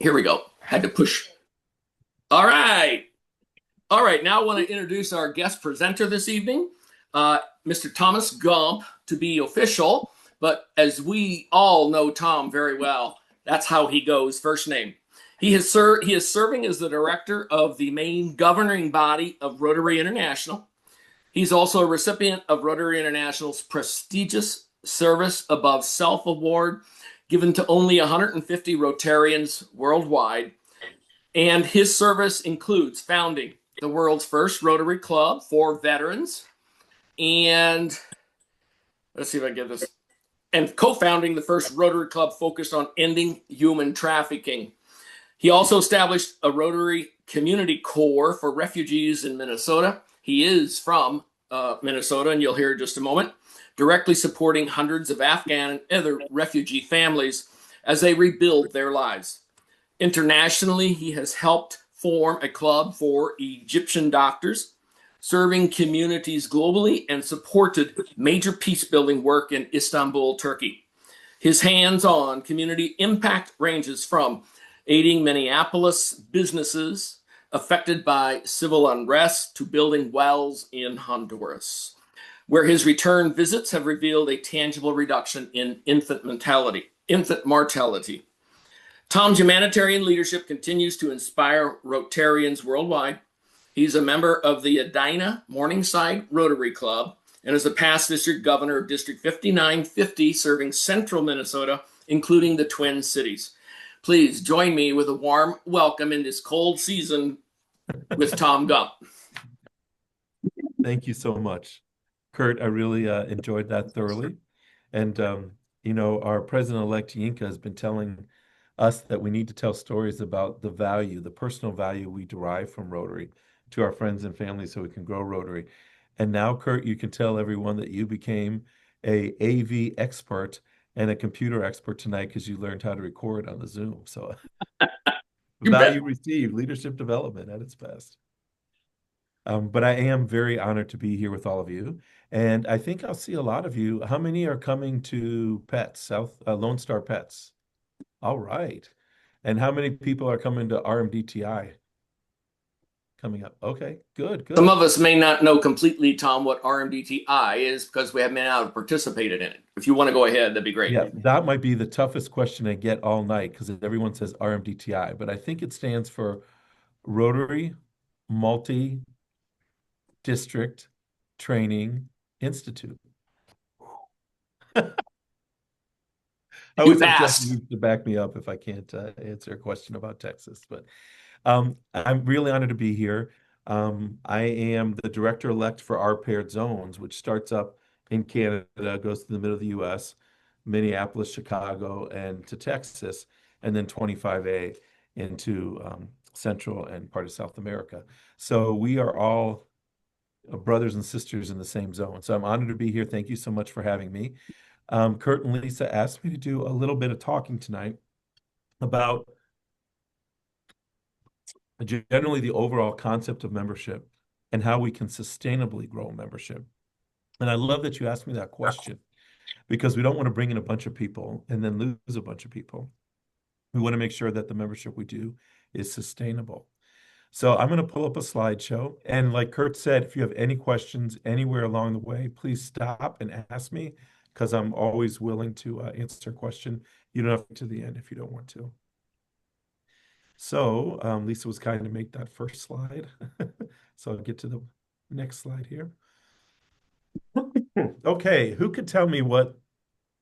Here we go. Had to push. All right. All right. Now I want to introduce our guest presenter this evening, Mr. Thomas Gump, to be official. But as we all know Tom very well, that's how he goes, first name. He is serving as the director of the main governing body of Rotary International. He's also a recipient of Rotary International's prestigious Service Above Self Award, given to only 150 Rotarians worldwide. And his service includes founding the world's first Rotary Club for veterans, and let's see if I can get this, and co-founding the first Rotary Club focused on ending human trafficking. He also established a Rotary Community Corps for refugees in Minnesota. He is from Minnesota, and you'll hear in just a moment, directly supporting hundreds of Afghan and other refugee families as they rebuild their lives. Internationally, he has helped form a club for Egyptian doctors, serving communities globally, and supported major peace-building work in Istanbul, Turkey. His hands-on community impact ranges from aiding Minneapolis businesses affected by civil unrest to building wells in Honduras, where his return visits have revealed a tangible reduction in infant mortality. Tom's humanitarian leadership continues to inspire Rotarians worldwide. He's a member of the Edina Morningside Rotary Club and is a past district governor of District 5950, serving central Minnesota, including the Twin Cities. Please join me with a warm welcome in this cold season with Tom Gump. Thank you so much, Kurt. I really enjoyed that thoroughly. And, our president-elect Yinka has been telling us that we need to tell stories about the value, the personal value we derive from Rotary to our friends and family so we can grow Rotary. And now, Kurt, you can tell everyone that you became a AV expert and a computer expert tonight because you learned how to record on the Zoom. So value received, leadership development at its best. But I am very honored to be here with all of you. And I think I'll see a lot of you. How many are coming to PETS, Lone Star PETS? All right. And how many people are coming to RMDTI coming up? Okay, good. Some of us may not know completely, Tom, what RMDTI is because we may not have participated in it. If you want to go ahead, that'd be great. Yeah, that might be the toughest question I get all night because everyone says RMDTI, but I think it stands for Rotary Multi-District Training Institute. I always have you to back me up if I can't answer a question about Texas, but I'm really honored to be here. I am the director-elect for our paired zones, which starts up in Canada, goes to the middle of the U.S., Minneapolis, Chicago, and to Texas, and then 25A into Central and part of South America. So we are all brothers and sisters in the same zone. So I'm honored to be here. Thank you so much for having me. Kurt and Lisa asked me to do a little bit of talking tonight about generally the overall concept of membership and how we can sustainably grow membership. And I love that you asked me that question because we don't want to bring in a bunch of people and then lose a bunch of people. We want to make sure that the membership we do is sustainable. So I'm going to pull up a slideshow. And like Kurt said, if you have any questions anywhere along the way, please stop and ask me because I'm always willing to answer a question. You don't have to the end if you don't want to. So Lisa was kind to make that first slide. So I'll get to the next slide here. Okay, who could tell me what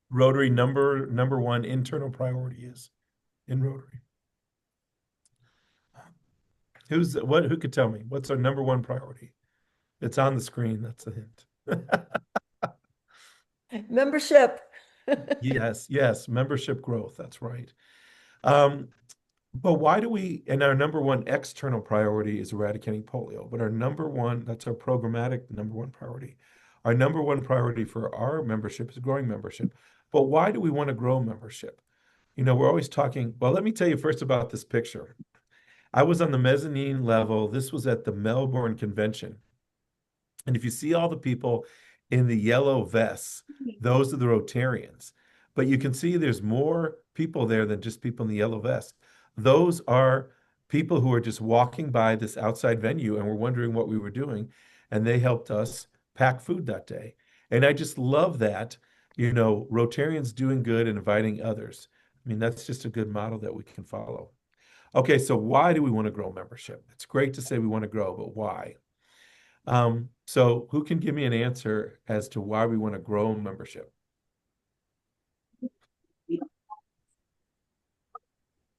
Rotary number one internal priority is in Rotary? Who could tell me? What's our number one priority? It's on the screen. That's a hint. Membership. Yes, membership growth. That's right. But why do we, and our number one external priority is eradicating polio, but our number one, that's our programmatic number one priority. Our number one priority for our membership is growing membership. But why do we want to grow membership? We're always talking, well, let me tell you first about this picture. I was on the mezzanine level. This was at the Melbourne Convention. And if you see all the people in the yellow vests, those are the Rotarians. But you can see there's more people there than just people in the yellow vest. those are people who are just walking by this outside venue and were wondering what we were doing, and they helped us pack food that day. And I just love that, Rotarians doing good and inviting others. I mean, that's just a good model that we can follow. Okay, so why do we want to grow membership? It's great to say we want to grow, but why? So who can give me an answer as to why we want to grow membership?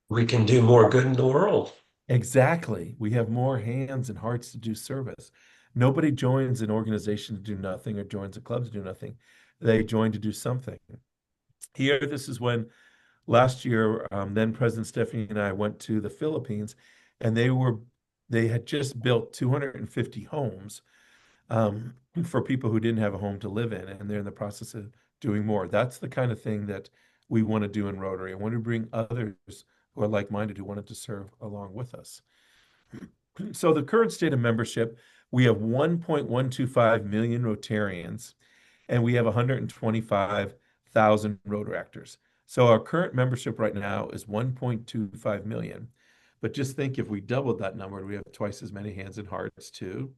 We can do more good in the world. Exactly. We have more hands and hearts to do service. Nobody joins an organization to do nothing or joins a club to do nothing. They join to do something. Here, this is when last year, then President Stephanie and I went to the Philippines, and they had just built 250 homes for people who didn't have a home to live in, and they're in the process of doing more. That's the kind of thing that we want to do in Rotary. I want to bring others who are like-minded who wanted to serve along with us. So the current state of membership, we have 1.125 million Rotarians, and we have 125,000 Rotaractors. So our current membership right now is 1.25 million. But just think if we doubled that number, we have twice as many hands and hearts to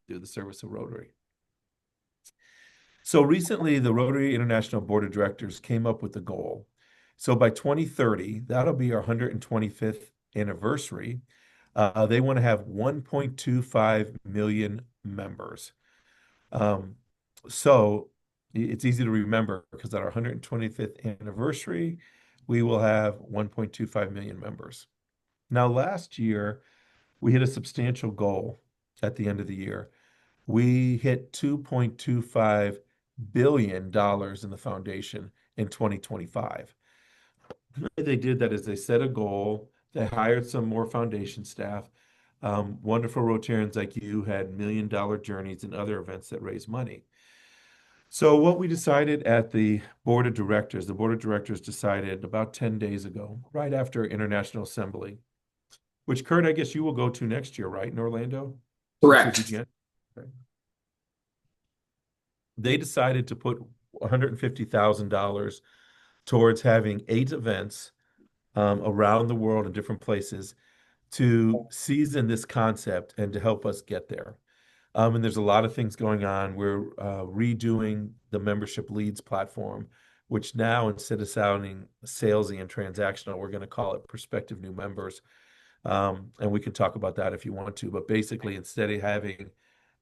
do the service of Rotary. So recently, the Rotary International Board of Directors came up with a goal. So by 2030, that'll be our 125th anniversary. They want to have 1.25 million members. So it's easy to remember because at our 125th anniversary, we will have 1.25 million members. Now, last year, we hit a substantial goal at the end of the year. We hit $2.25 billion in the foundation in 2025. The way they did that is they set a goal, they hired some more foundation staff. Wonderful Rotarians like you had $1 million journeys and other events that raise money. So what we decided at the board of directors decided about 10 days ago, right after International Assembly, which Kurt, I guess you will go to next year, right, in Orlando? Correct. Okay. They decided to put $150,000 towards having 8 events around the world in different places to season this concept and to help us get there. And there's a lot of things going on. We're redoing the membership leads platform, which now instead of sounding salesy and transactional, we're going to call it prospective new members. And we can talk about that if you want to. But basically, instead of having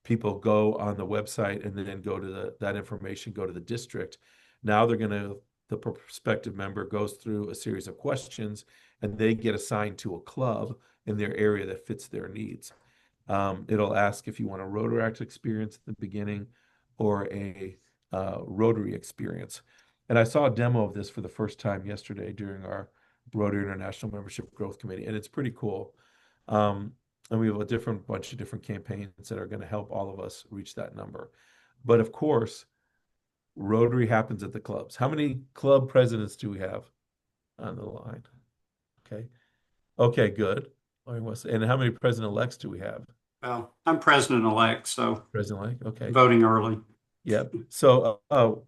people go on the website and then go to that information, go to the district, now the prospective member goes through a series of questions and they get assigned to a club in their area that fits their needs. It'll ask if you want a Rotaract experience at the beginning or a Rotary experience. And I saw a demo of this for the first time yesterday during our Rotary International Membership Growth Committee, and it's pretty cool. And we have a bunch of different campaigns that are going to help all of us reach that number. But of course, Rotary happens at the clubs. How many club presidents do we have on the line? Okay. Okay, good. And how many president-elects do we have? Well, I'm president-elect, so President-elect, okay. voting early. Yep. So,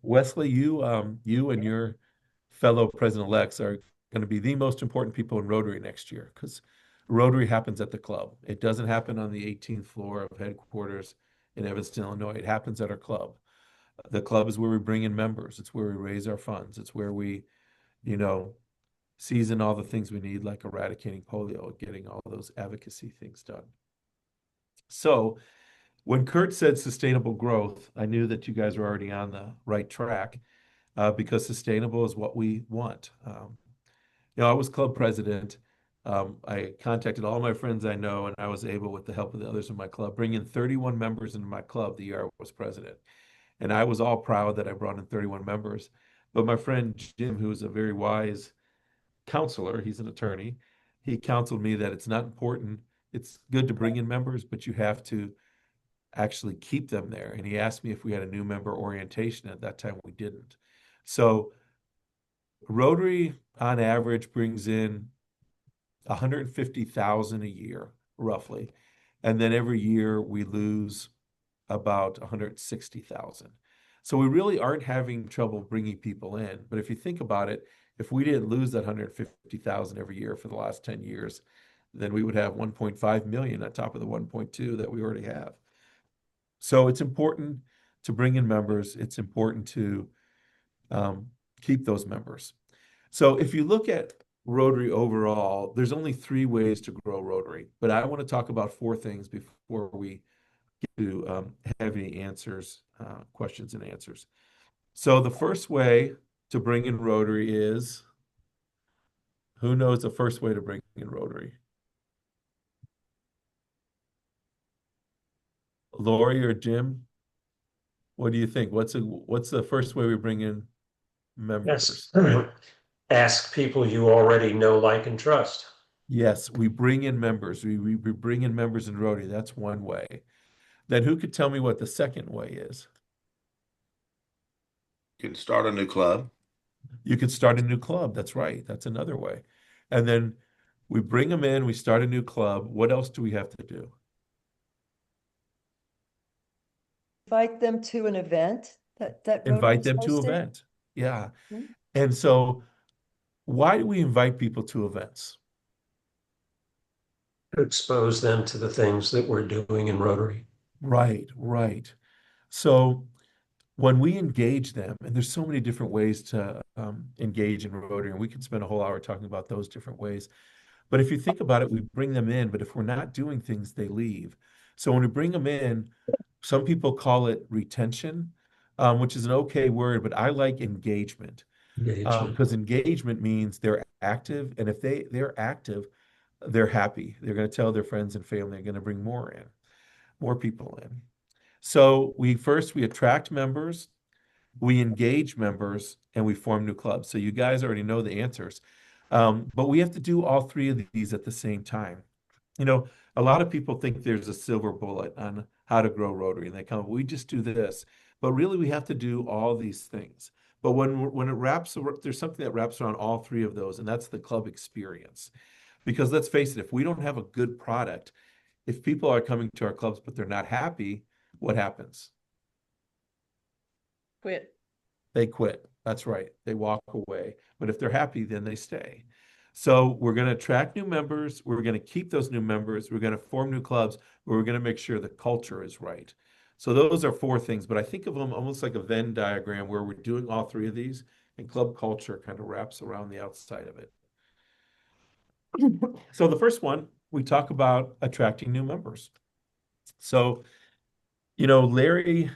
Wesley, you and your fellow president-elects are going to be the most important people in Rotary next year because Rotary happens at the club. It doesn't happen on the 18th floor of headquarters in Evanston, Illinois. It happens at our club. The club is where we bring in members. It's where we raise our funds. It's where we, season all the things we need, like eradicating polio, getting all those advocacy things done. So when Kurt said sustainable growth, I knew that you guys were already on the right track because sustainable is what we want. I was club president. I contacted all my friends I know, and I was able, with the help of the others in my club, bring in 31 members into my club the year I was president. And I was all proud that I brought in 31 members. But my friend Jim, who is a very wise counselor, he's an attorney, he counseled me that it's not important. It's good to bring in members, but you have to actually keep them there. And he asked me if we had a new member orientation. At that time, we didn't. So Rotary, on average, brings in 150,000 a year, roughly. And then every year we lose about 160,000. So we really aren't having trouble bringing people in. But if you think about it, If we didn't lose that 150,000 every year for the last 10 years, then we would have 1.5 million on top of the 1.2 that we already have. So it's important to bring in members. It's important to keep those members. So if you look at Rotary overall, there's only 3 ways to grow Rotary, but I want to talk about 4 things before we get to have any answers, questions and answers. So the first way to bring in Rotary is, who knows the first way to bring in Rotary? Lori or Jim? What do you think? What's the first way we bring in members? Yes. Ask people you already know, like, and trust. Yes, we bring in members. We bring in members in Rotary. That's one way. Then who could tell me what the second way is? You can start a new club. You could start a new club. That's right. That's another way. And then we bring them in, we start a new club. What else do we have to do? Invite them to an event that Invite Rotary's them to hosting? event. Yeah. Mhm. And so why do we invite people to events? To expose them to the things that we're doing in Rotary. Right, right. So when we engage them, and there's so many different ways to engage in Rotary, and we could spend a whole hour talking about those different ways. But if you think about it, we bring them in, but if we're not doing things, they leave. So when we bring them in, some people call it retention, which is an okay word, but I like engagement. Engagement. Because engagement means they're active, and if they're active, they're happy. They're going to tell their friends and family. They're going to bring more people in. So we attract members, we engage members, and we form new clubs. So you guys already know the answers. But we have to do all 3 of these at the same time. You know, a lot of people think there's a silver bullet on how to grow Rotary, and they come, we just do this. But really, we have to do all these things. But when it wraps, there's something that wraps around all 3 of those, and that's the club experience. Because let's face it, if we don't have a good product, if people are coming to our clubs but they're not happy, what happens? Quit. They quit. That's right. They walk away. But if they're happy, then they stay. So we're going to attract new members. We're going to keep those new members. We're going to form new clubs, but we're going to make sure the culture is right. So those are 4 things, but I think of them almost like a Venn diagram where we're doing all 3 of these, and club culture kind of wraps around the outside of it. So the first one, we talk about attracting new members. So, you know, Larry,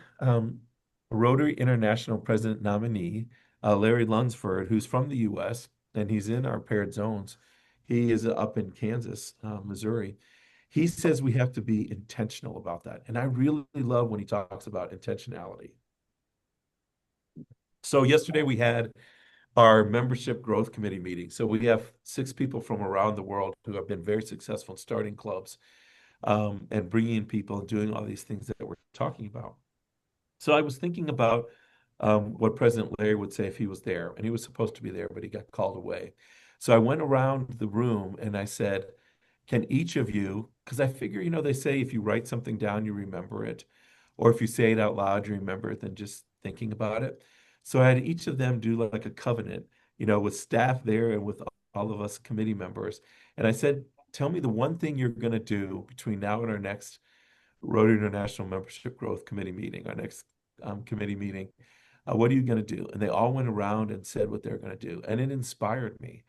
Rotary International President nominee, Larry Lunsford, who's from the U.S., and he's in our paired zones. He is up in Kansas, Missouri. He says we have to be intentional about that. And I really love when he talks about intentionality. So yesterday we had our membership growth committee meeting. So we have 6 people from around the world who have been very successful in starting clubs and bringing in people and doing all these things that we're talking about. So I was thinking about what President Larry would say if he was there, and he was supposed to be there, but he got called away. So I went around the room and I said, can each of you, because I figure, you know, they say if you write something down, you remember it, or if you say it out loud, you remember it than just thinking about it. So I had each of them do like a covenant, you know, with staff there and with all of us committee members. And I said, tell me the one thing you're going to do between now and our next Rotary International Membership Growth Committee meeting, our next committee meeting. What are you going to do? And they all went around and said what they're going to do. And it inspired me.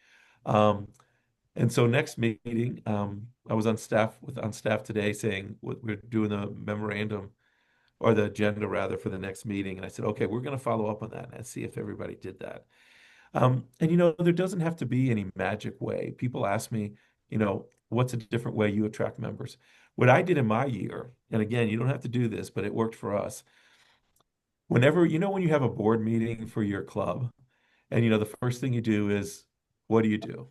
And so next meeting, I was on staff today saying we're doing the memorandum or the agenda rather for the next meeting. And I said, okay, we're going to follow up on that and see if everybody did that. And, you know, there doesn't have to be any magic way. People ask me, you know, what's a different way you attract members? What I did in my year, and again, you don't have to do this, but it worked for us. Whenever, you know, when you have a board meeting for your club, and, you know, the first thing you do is, what do you do?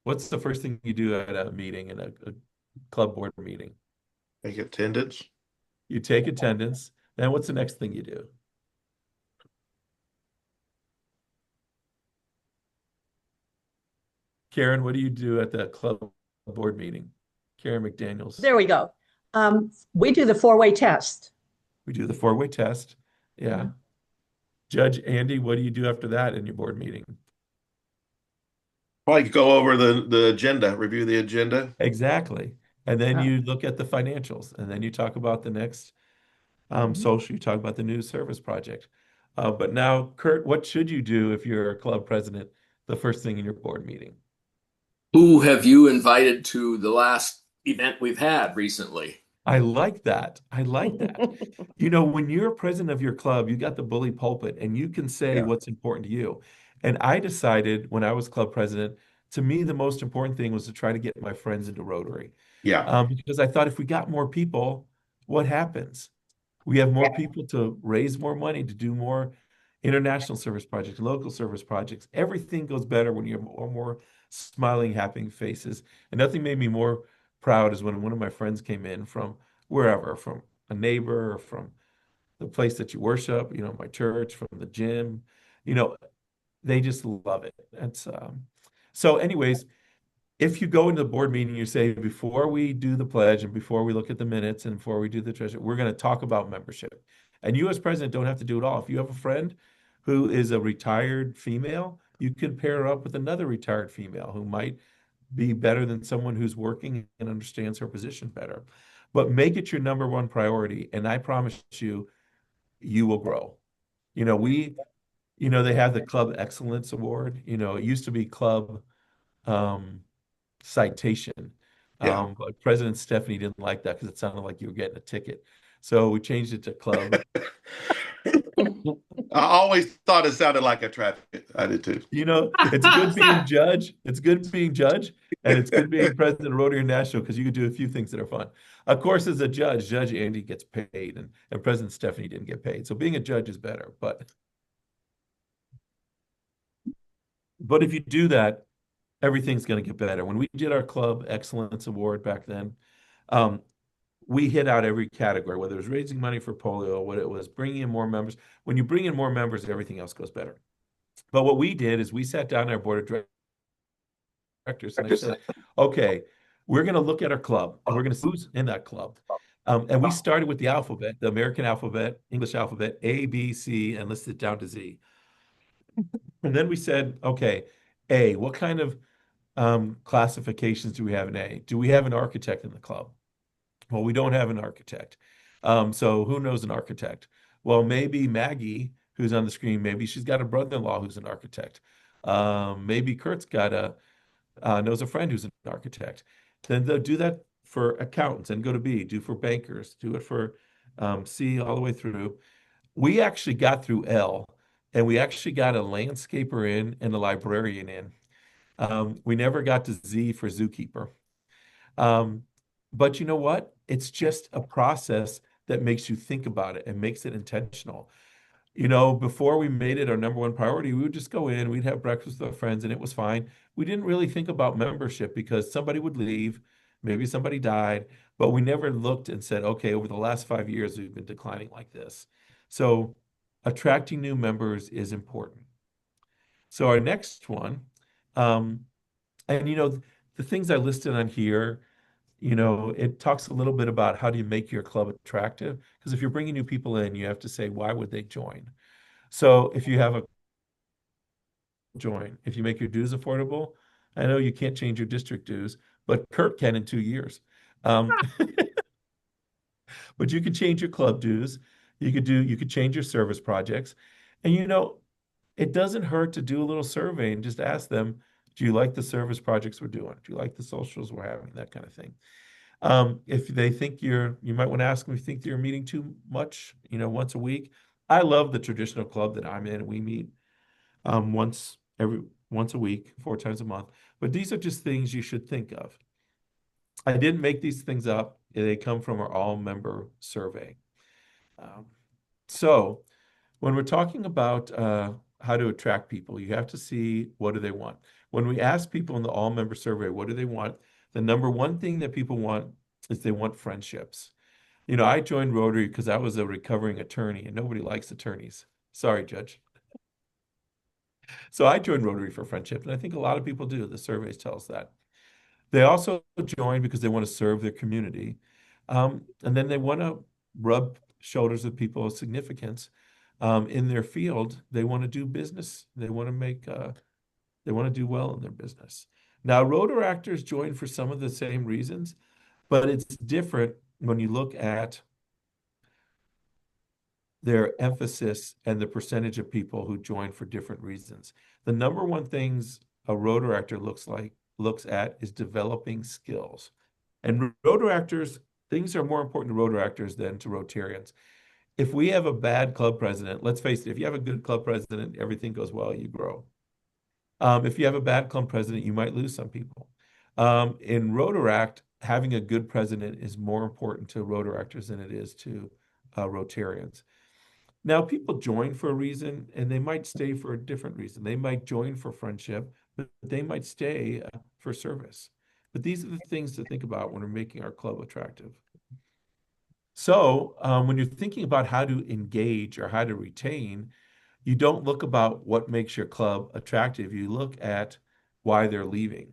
What's the first thing you do at a meeting, in a club board meeting? Take attendance. You take attendance. Then what's the next thing you do? Karen, what do you do at the club board meeting? Karen McDaniels. There we go. We do the 4-way test. We do the 4-way test. Yeah. Yeah. Judge Andy, what do you do after that in your board meeting? Probably go over the agenda, review the agenda. Exactly. And then Oh. you look at the financials, and then you talk about the next social, you talk about the new service project. But now, Kurt, what should you do if you're a club president, the first thing in your board meeting? Who have you invited to the last event we've had recently? I like that. I like that. You know, when you're president of your club, you got the bully pulpit and you can say Yeah. what's important to you. And I decided when I was club president, to me, the most important thing was to try to get my friends into Rotary. Yeah. Because I thought if we got more people, what happens? We have more people to raise more money, to do more international service projects, local service projects. Everything goes better when you have more smiling, happy faces. And nothing made me more proud is when one of my friends came in from wherever, from a neighbor, or from the place that you worship, you know, my church, from the gym, you know, they just love it. That's so anyways, if you go into the board meeting, you say, before we do the pledge and before we look at the minutes and before we do the treasure, we're going to talk about membership. And you as president don't have to do it all. If you have a friend who is a retired female, you can pair her up with another retired female who might be better than someone who's working and understands her position better. But make it your number one priority, and I promise you, you will grow. You know, they have the Club Excellence Award. You know, it used to be Club um, Citation. Yeah. But President Stephanie didn't like that because it sounded like you were getting a ticket. So we changed it to Club. I always thought it sounded like a traffic. I did too. You know, it's good being judge. It's good being judge, and it's good being president of Rotary International because you can do a few things that are fun. Of course, as a judge, Judge Andy gets paid, and President Stephanie didn't get paid. So being a judge is better. But if you do that, everything's going to get better. When we did our Club Excellence Award back then, um, we hit out every category, whether it was raising money for polio, what it was bringing in more members. When you bring in more members, everything else goes better. But what we did is we sat down our board of directors and I said, okay, we're going to look at our club and we're going to see who's in that club. And we started with the alphabet, the American alphabet, English alphabet, A, B, C, and listed down to Z. And then we said, okay, A, what kind of classifications do we have in A? Do we have an architect in the club? Well, we don't have an architect. So who knows an architect? Well, maybe Maggie, who's on the screen, maybe she's got a brother-in-law who's an architect. Maybe Kurt's knows a friend who's an architect. Then they'll do that for accountants and go to B, do for bankers, do it for C all the way through. We actually got through L, and we actually got a landscaper in and a librarian in. We never got to Z for zookeeper. But you know what? It's just a process that makes you think about it and makes it intentional. You know, before we made it our number one priority, we would just go in, we'd have breakfast with our friends, and it was fine. We didn't really think about membership because somebody would leave, maybe somebody died, but we never looked and said, okay, over the last 5 years, we've been declining like this. So attracting new members is important. So our next one, and you know, the things I listed on here, you know, it talks a little bit about how do you make your club attractive? Because if you're bringing new people in, you have to say, why would they join? So if you have a join, if you make your dues affordable, I know you can't change your district dues, but Kurt can in 2 years. But you can change your club dues. You could change your service projects. And you know, it doesn't hurt to do a little survey and just ask them, do you like the service projects we're doing? Do you like the socials we're having? That kind of thing. If they think you might want to ask them if you think you're meeting too much, you know, once a week. I love the traditional club that I'm in. We meet once a week, 4 times a month. But these are just things you should think of. I didn't make these things up. They come from our all-member survey. So when we're talking about how to attract people, you have to see what do they want. When we ask people in the all-member survey, what do they want? The number one thing that people want is they want friendships. You know, I joined Rotary because I was a recovering attorney, and nobody likes attorneys. Sorry, Judge. So I joined Rotary for friendship, and I think a lot of people do. The surveys tell us that. They also join because they want to serve their community. And then they want to rub shoulders with people of significance in their field. They want to do business. They want to make They want to do well in their business. Now, Rotaractors join for some of the same reasons, but it's different when you look at their emphasis and the percentage of people who join for different reasons. The number one things a Rotaractor looks at is developing skills. And Rotaractors, things are more important to Rotaractors than to Rotarians. If we have a bad club president, let's face it, if you have a good club president, everything goes well, you grow. If you have a bad club president, you might lose some people. In Rotaract, having a good president is more important to Rotaractors than it is to Rotarians. Now, people join for a reason, and they might stay for a different reason. They might join for friendship, but they might stay for service. But these are the things to think about when we're making our club attractive. So, when you're thinking about how to engage or how to retain, you don't look about what makes your club attractive. You look at why they're leaving.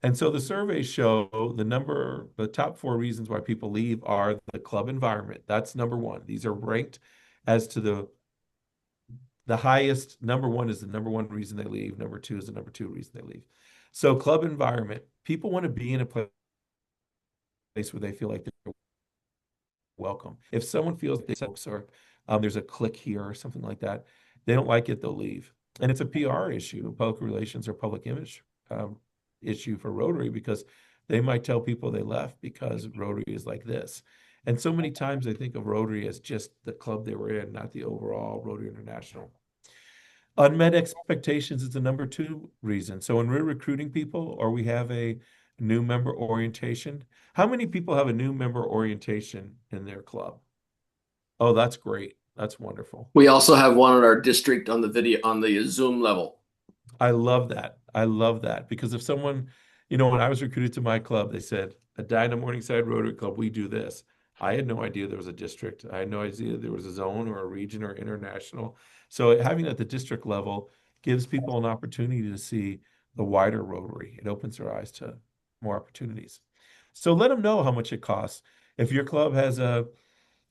And so the surveys show the top 4 reasons why people leave are the club environment. That's number 1. These are ranked as to the highest. Number 1 is the number 1 reason they leave. Number 2 is the number 2 reason they leave. So club environment, people want to be in a place where they feel like they're welcome. If someone feels they or there's a clique here or something like that, they don't like it, they'll leave. And it's a PR issue, public relations or public image issue for Rotary, because they might tell people they left because Rotary is like this. And so many times they think of Rotary as just the club they were in, not the overall Rotary International. Unmet expectations is the number 2 reason. So when we're recruiting people or we have a new member orientation, how many people have a new member orientation in their club? Oh, that's great. That's wonderful. We also have one in our district on the Zoom level. I love that. I love that, because if someone, when I was recruited to my club, they said, Edina Morningside Rotary Club, we do this. I had no idea there was a district. I had no idea there was a zone or a region or international. So having it at the district level gives people an opportunity to see the wider Rotary. It opens their eyes to more opportunities. So let them know how much it costs. If your club has an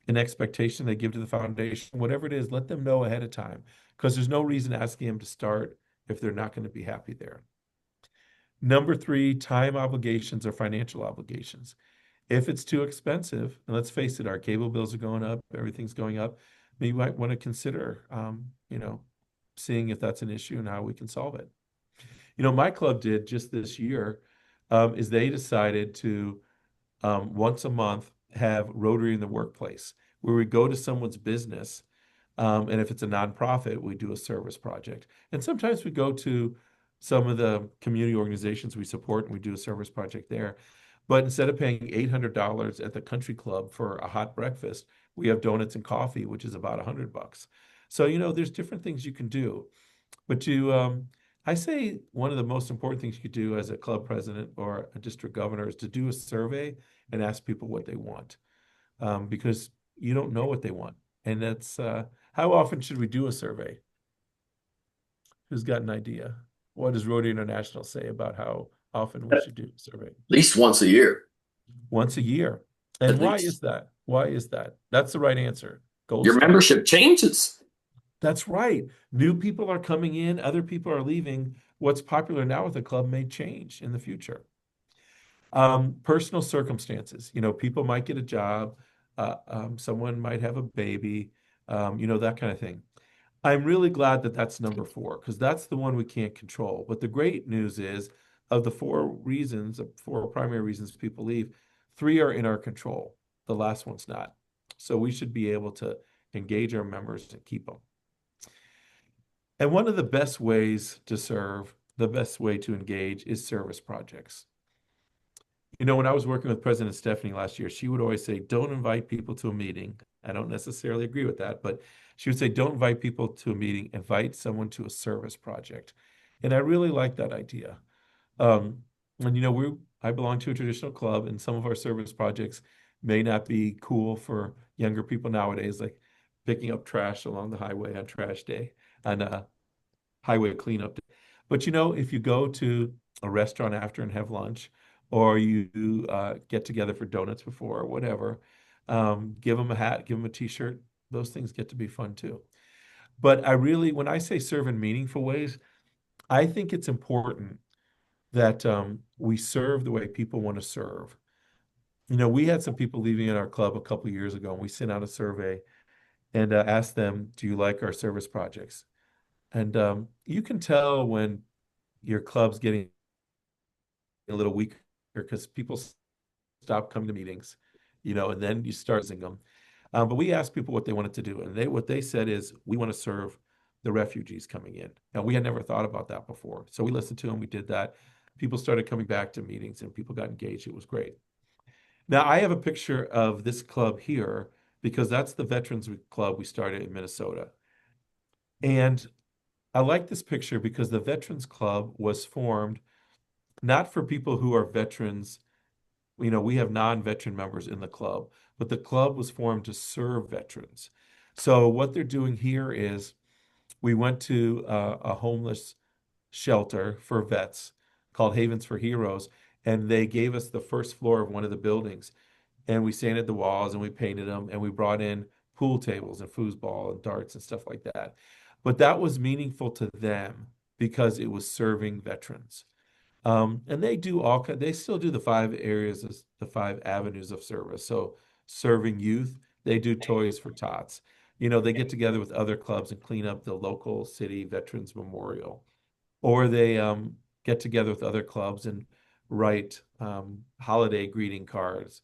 expectation they give to the foundation, whatever it is, let them know ahead of time, because there's no reason asking them to start if they're not going to be happy there. Number 3, time obligations or financial obligations. If it's too expensive, and let's face it, our cable bills are going up, everything's going up, you might want to consider, seeing if that's an issue and how we can solve it. My club did just this year, is they decided to once a month have Rotary in the workplace, where we go to someone's business, and if it's a nonprofit, we do a service project. And sometimes we go to some of the community organizations we support and we do a service project there. But instead of paying $800 at the country club for a hot breakfast, we have donuts and coffee, which is about $100. So, there's different things you can do. But I say one of the most important things you could do as a club president or a district governor is to do a survey and ask people what they want, because you don't know what they want. And that's how often should we do a survey? Who's got an idea? What does Rotary International say about how often we should do a survey? At least once a year. Once a year. And At why least. is that? Why is that? That's the right answer. Gold Your star. membership changes. That's right. New people are coming in, other people are leaving. What's popular now with the club may change in the future. Personal circumstances. People might get a job. Someone might have a baby, that kind of thing. I'm really glad that that's number 4, because that's the one we can't control. But the great news is, of the 4 primary reasons people leave, 3 are in our control. The last one's not. So we should be able to engage our members and keep them. And one of the best ways to serve, the best way to engage, is service projects. When I was working with President Stephanie last year, she would always say, don't invite people to a meeting. I don't necessarily agree with that, but she would say, don't invite people to a meeting, invite someone to a service project. And I really like that idea. And I belong to a traditional club, and some of our service projects may not be cool for younger people nowadays, like picking up trash along the highway on trash day, on highway cleanup day. But if you go to a restaurant after and have lunch, or you get together for donuts before or whatever, give them a hat, give them a t-shirt. Those things get to be fun too. But when I say serve in meaningful ways, I think it's important that we serve the way people want to serve. You know, we had some people leaving in our club a couple years ago, and we sent out a survey and asked them, "Do you like our service projects?" And you can tell when your club's getting a little weaker because people stop coming to meetings, you know, and then you start using them. But we asked people what they wanted to do, and what they said is, we want to serve the refugees coming in. And we had never thought about that before. So we listened to them, we did that. People started coming back to meetings and people got engaged. It was great. Now, I have a picture of this club here because that's the Veterans Club we started in Minnesota. And I like this picture because the Veterans Club was formed not for people who are veterans. You know, we have non-veteran members in the club, but the club was formed to serve veterans. So what they're doing here is we went to a homeless shelter for vets called Havens for Heroes, and they gave us the first floor of one of the buildings, and we sanded the walls and we painted them, and we brought in pool tables and foosball and darts and stuff like that. But that was meaningful to them because it was serving veterans. And they do they still do the the 5 avenues of service. So serving youth, they do Toys for Tots. You know, they get together with other clubs and clean up the local city veterans memorial. Or they get together with other clubs and write holiday greeting cards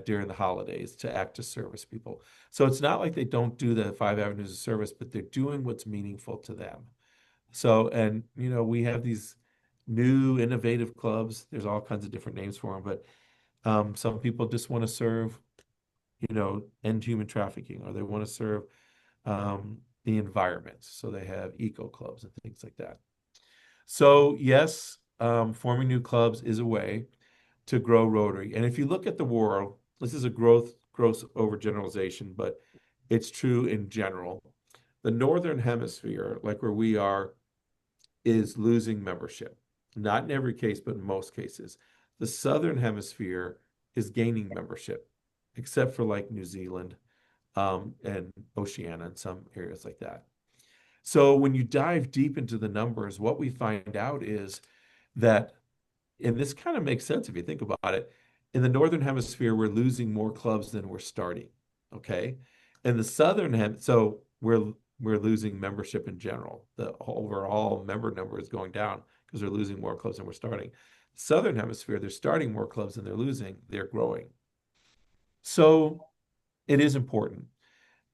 during the holidays to act as service people. So it's not like they don't do the 5 avenues of service, but they're doing what's meaningful to them. So, and you know, we have these new innovative clubs. There's all kinds of different names for them, but some people just want to serve, you know, end human trafficking, or they want to serve the environment. So they have eco clubs and things like that. So yes, forming new clubs is a way to grow Rotary. And if you look at the world, this is a gross overgeneralization, but it's true in general. The Northern Hemisphere, like where we are, is losing membership. Not in every case, but in most cases. The Southern Hemisphere is gaining membership, except for like New Zealand and Oceania and some areas like that. So when you dive deep into the numbers, what we find out is that, and this kind of makes sense if you think about it, in the Northern Hemisphere, we're losing more clubs than we're starting. Okay. In the so we're losing membership in general. The overall member number is going down because they're losing more clubs than we're starting. Southern Hemisphere, they're starting more clubs than they're losing. They're growing. So it is important.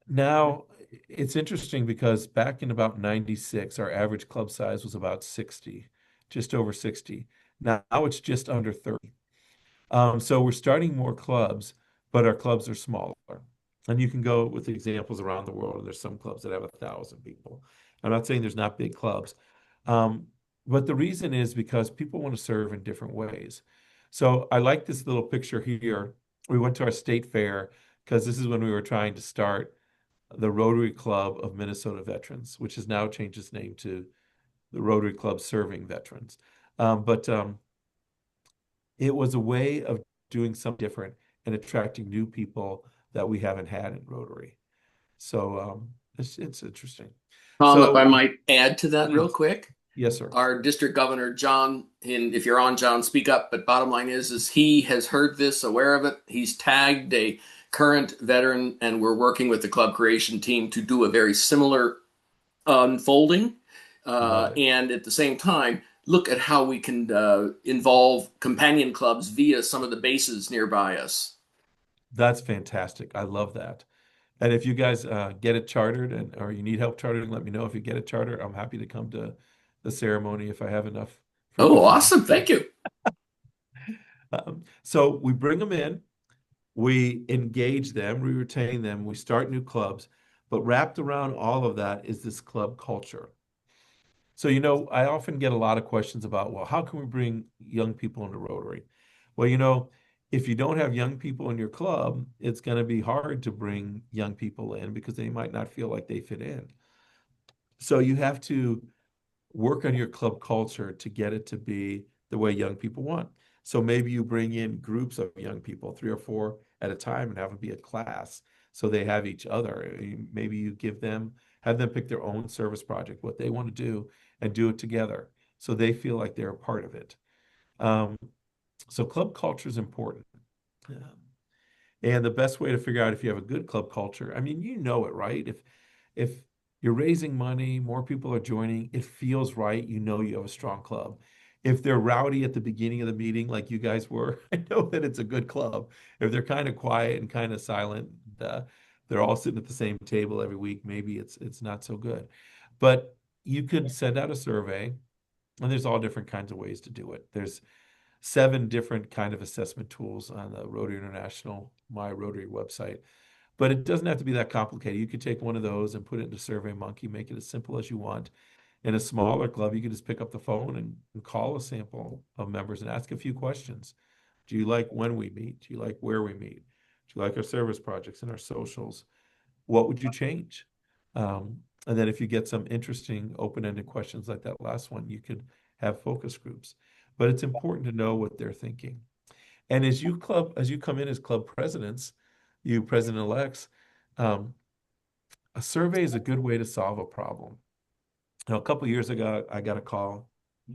Now, it's interesting because back in about 96, our average club size was about 60, just over 60. Now it's just under 30. So we're starting more clubs, but our clubs are smaller. And you can go with examples around the world, and there's some clubs that have 1,000 people. I'm not saying there's not big clubs, but the reason is because people want to serve in different ways. So I like this little picture here. We went to our state fair because this is when we were trying to start the Rotary Club of Minnesota Veterans, which has now changed its name to the Rotary Club Serving Veterans. But it was a way of doing something different and attracting new people that we haven't had in Rotary. So it's interesting. Tom, if So I might add to that real please. quick. Yes, sir. Our district governor, John, and if you're on, John, speak up. But bottom line is he has heard this, aware of it. He's tagged a current veteran, and we're working with the club creation team to do a very similar unfolding. Love it. And at the same time, look at how we can involve companion clubs via some of the bases nearby us. That's fantastic. I love that. And if you guys get it chartered or you need help chartering, let me know. If you get it chartered, I'm happy to come to the ceremony if I have enough Oh, frequency. awesome. Thank you. So we bring them in, we engage them, we retain them, we start new clubs, but wrapped around all of that is this club culture. So, you know, I often get a lot of questions about, well, how can we bring young people into Rotary? Well, you know, if you don't have young people in your club, it's going to be hard to bring young people in because they might not feel like they fit in. So you have to work on your club culture to get it to be the way young people want. So maybe you bring in groups of young people, 3 or 4 at a time, and have them be a class so they have each other. Maybe you have them pick their own service project, what they want to do, and do it together so they feel like they're a part of it. Um, so club culture is important. Um, and the best way to figure out if you have a good club culture, I mean, you know it, right? If you're raising money, more people are joining, it feels right, you know you have a strong club. If they're rowdy at the beginning of the meeting, like you guys were, I know that it's a good club. If they're kind of quiet and kind of silent, they're all sitting at the same table every week, maybe it's not so good. But you could send out a survey, and there's all different kinds of ways to do it. There's 7 different kind of assessment tools on the Rotary International My Rotary website. But it doesn't have to be that complicated. You could take one of those and put it into SurveyMonkey, make it as simple as you want. In a smaller club, you could just pick up the phone and call a sample of members and ask a few questions. Do you like when we meet? Do you like where we meet? Do you like our service projects and our socials? What would you change? And then if you get some interesting open-ended questions like that last one, you could have focus groups. But it's important to know what they're thinking. And as you come in as club presidents, you president-elects, a survey is a good way to solve a problem. A couple of years ago, I got a call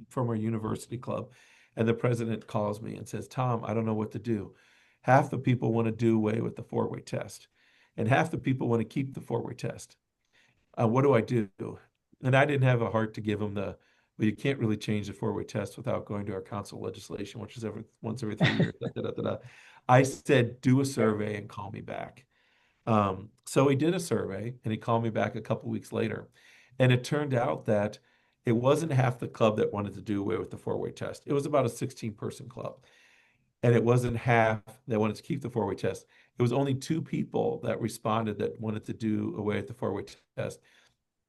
from our university club, and the president calls me and says, Tom, I don't know what to do. Half the people want to do away with the 4-way test, and half the people want to keep the 4-way test. What do I do? And I didn't have a heart to give him well, you can't really change the 4-way test without going to our council legislation, which is once every 3 years. I said, do a survey and call me back. So he did a survey and he called me back a couple weeks later. And it turned out that it wasn't half the club that wanted to do away with the 4-way test. It was about a 16-person club. And it wasn't half that wanted to keep the 4-way test. It was only 2 people that responded that wanted to do away with the 4-way test.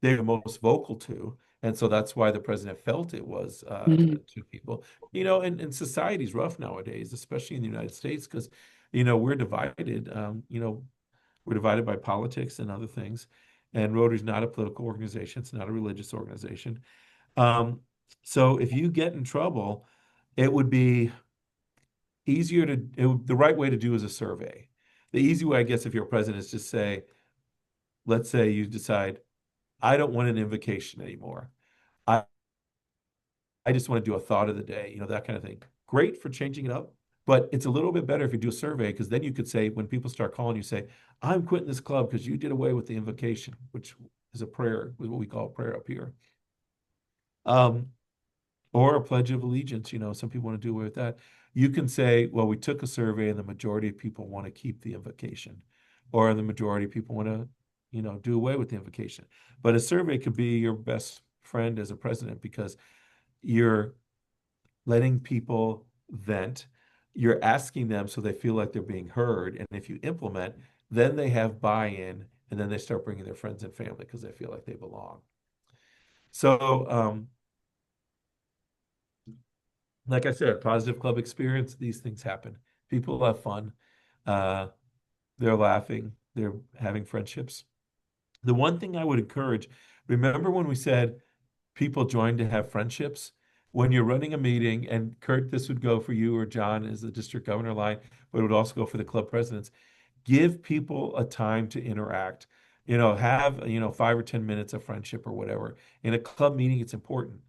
They're the most vocal to. And so that's why the president felt it was 2 people. And society's rough nowadays, especially in the United States, because, we're divided. We're divided by politics and other things. And Rotary's not a political organization. It's not a religious organization. So if you get in trouble, it would be the right way to do is a survey. The easy way, I guess, if you're a president is just say, let's say you decide, I don't want an invocation anymore. I just want to do a thought of the day, that kind of thing. Great for changing it up, but it's a little bit better if you do a survey, because then you could say, when people start calling you, say, I'm quitting this club because you did away with the invocation, which is a prayer, what we call a prayer up here. Or a pledge of allegiance, some people want to do away with that. You can say, well, we took a survey and the majority of people want to keep the invocation, or the majority of people want to, do away with the invocation. But a survey could be your best friend as a president, because you're letting people vent. You're asking them so they feel like they're being heard. And if you implement, then they have buy-in, and then they start bringing their friends and family because they feel like they belong. So, like I said, positive club experience, these things happen. People have fun. They're laughing. They're having friendships. The one thing I would encourage, remember when we said people join to have friendships? When you're running a meeting, and Kurt, this would go for you or John as the district governor line, but it would also go for the club presidents. Give people a time to interact. Have 5 or 10 minutes of friendship or whatever. In a club meeting, it's important.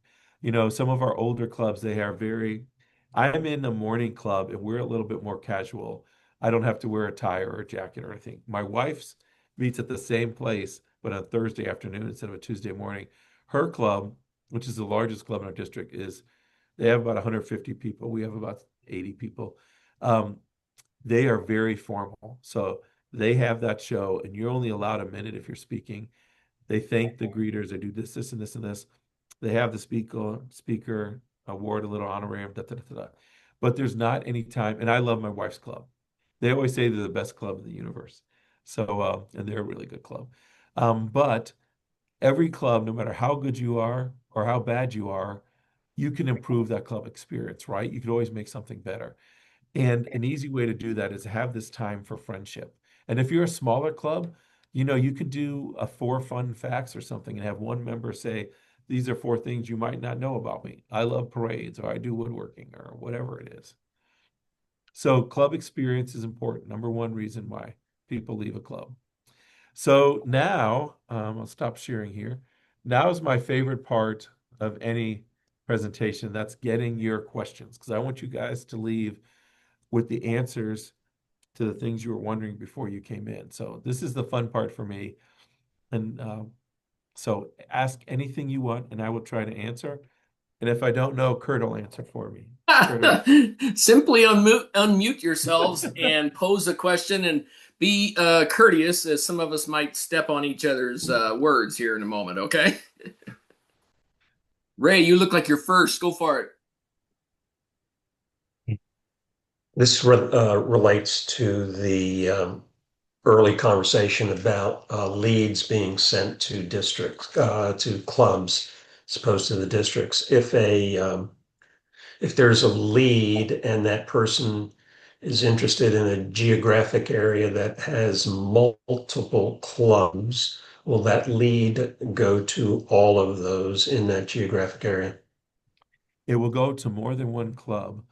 Some of our older clubs, I'm in a morning club and we're a little bit more casual. I don't have to wear a tie or a jacket or anything. My wife's meets at the same place, but on Thursday afternoon instead of a Tuesday morning. Her club, which is the largest club in our district, they have about 150 people. We have about 80 people. They are very formal. So they have that show, and you're only allowed a minute if you're speaking. They thank the greeters. They do this, this, and this, and this. They have the speaker award, a little honorarium, da, da, da, da. But there's not any time. And I love my wife's club. They always say they're the best club in the universe. So, and they're a really good club. But every club, no matter how good you are or how bad you are, you can improve that club experience, right? You could always make something better. And an easy way to do that is have this time for friendship. And if you're a smaller club, you could do a 4 fun facts or something and have one member say, these are 4 things you might not know about me. I love parades, or I do woodworking, or whatever it is. So club experience is important. Number 1 reason why people leave a club. So now, I'll stop sharing here. Now is my favorite part of any presentation. That's getting your questions, because I want you guys to leave with the answers to the things you were wondering before you came in. So this is the fun part for me. And so ask anything you want, and I will try to answer. And if I don't know, Kurt will answer for me. Kurt, Simply unmute yourselves and pose a question and be courteous, as some of us might step on each other's words here in a moment, okay? Ray, you look like you're first. Go for it. This relates to the early conversation about leads being sent to districts, to clubs, as opposed to the districts. If there's a lead and that person is interested in a geographic area that has multiple clubs, will that lead go to all of those in that geographic area? it will go to more than one club.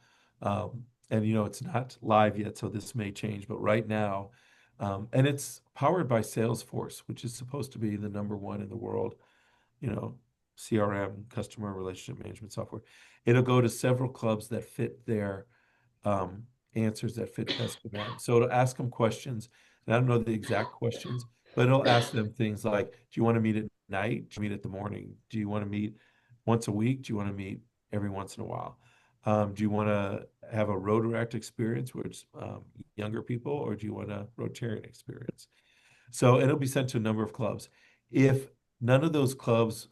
And it's not live yet, so this may change. But right now, and it's powered by Salesforce, which is supposed to be the #1 in the world, CRM, customer relationship management software. It'll go to several clubs that fit their answers that fit best for them. So it'll ask them questions, and I don't know the exact questions, but it'll ask them things like, do you want to meet at night? Do you meet at the morning? Do you want to meet once a week? Do you want to meet every once in a while? Do you want to have a Rotaract experience, which younger people, or do you want a Rotarian experience? So it'll be sent to a number of clubs. If none of those clubs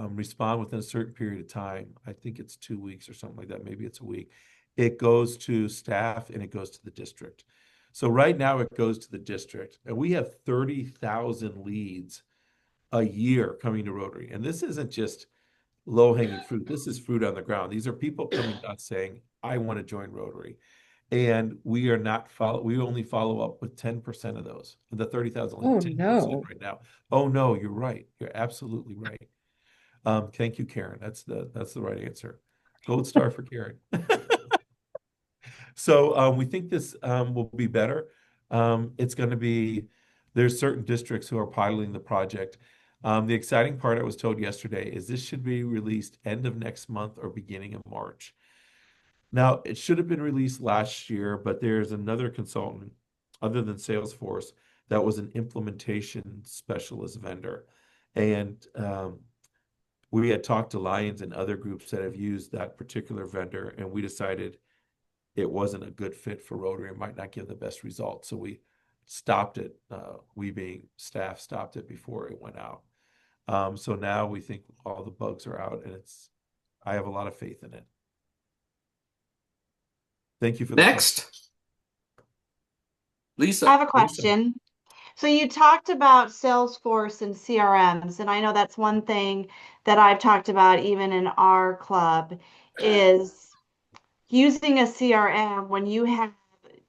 respond within a certain period of time, I think it's 2 weeks or something like that, maybe it's a week, it goes to staff and it goes to the district. So right now it goes to the district, and we have 30,000 leads a year coming to Rotary. And this isn't just low-hanging fruit. This is fruit on the ground. These are people coming to us saying, I want to join Rotary. And we only follow up with 10% of those. The 30,000, Oh, 10% no. right now. Oh no, you're right. You're absolutely right. Thank you, Karen. That's the right answer. Gold star for Karen. So we think this will be better. There's certain districts who are piloting the project. The exciting part I was told yesterday is this should be released end of next month or beginning of March. Now, it should have been released last year, but there's another consultant other than Salesforce that was an implementation specialist vendor. And we had talked to Lions and other groups that have used that particular vendor, and we decided it wasn't a good fit for Rotary and might not give the best results. So we stopped it. We being staff stopped it before it went out. So now we think all the bugs are out, and I have a lot of faith in it. Thank you for the question. Next. Lisa. I have a question. So you talked about Salesforce and CRMs, and I know that's one thing that I've talked about even in our club is using a CRM when you have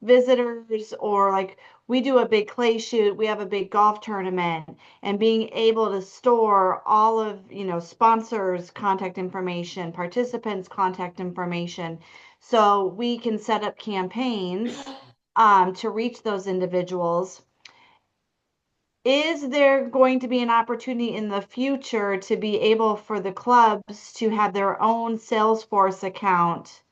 visitors, or like we do a big clay shoot, we have a big golf tournament, and being able to store all of, sponsors' contact information, participants' contact information, so we can set up campaigns to reach those individuals. Is there going to be an opportunity in the future to be able for the clubs to have their own Salesforce account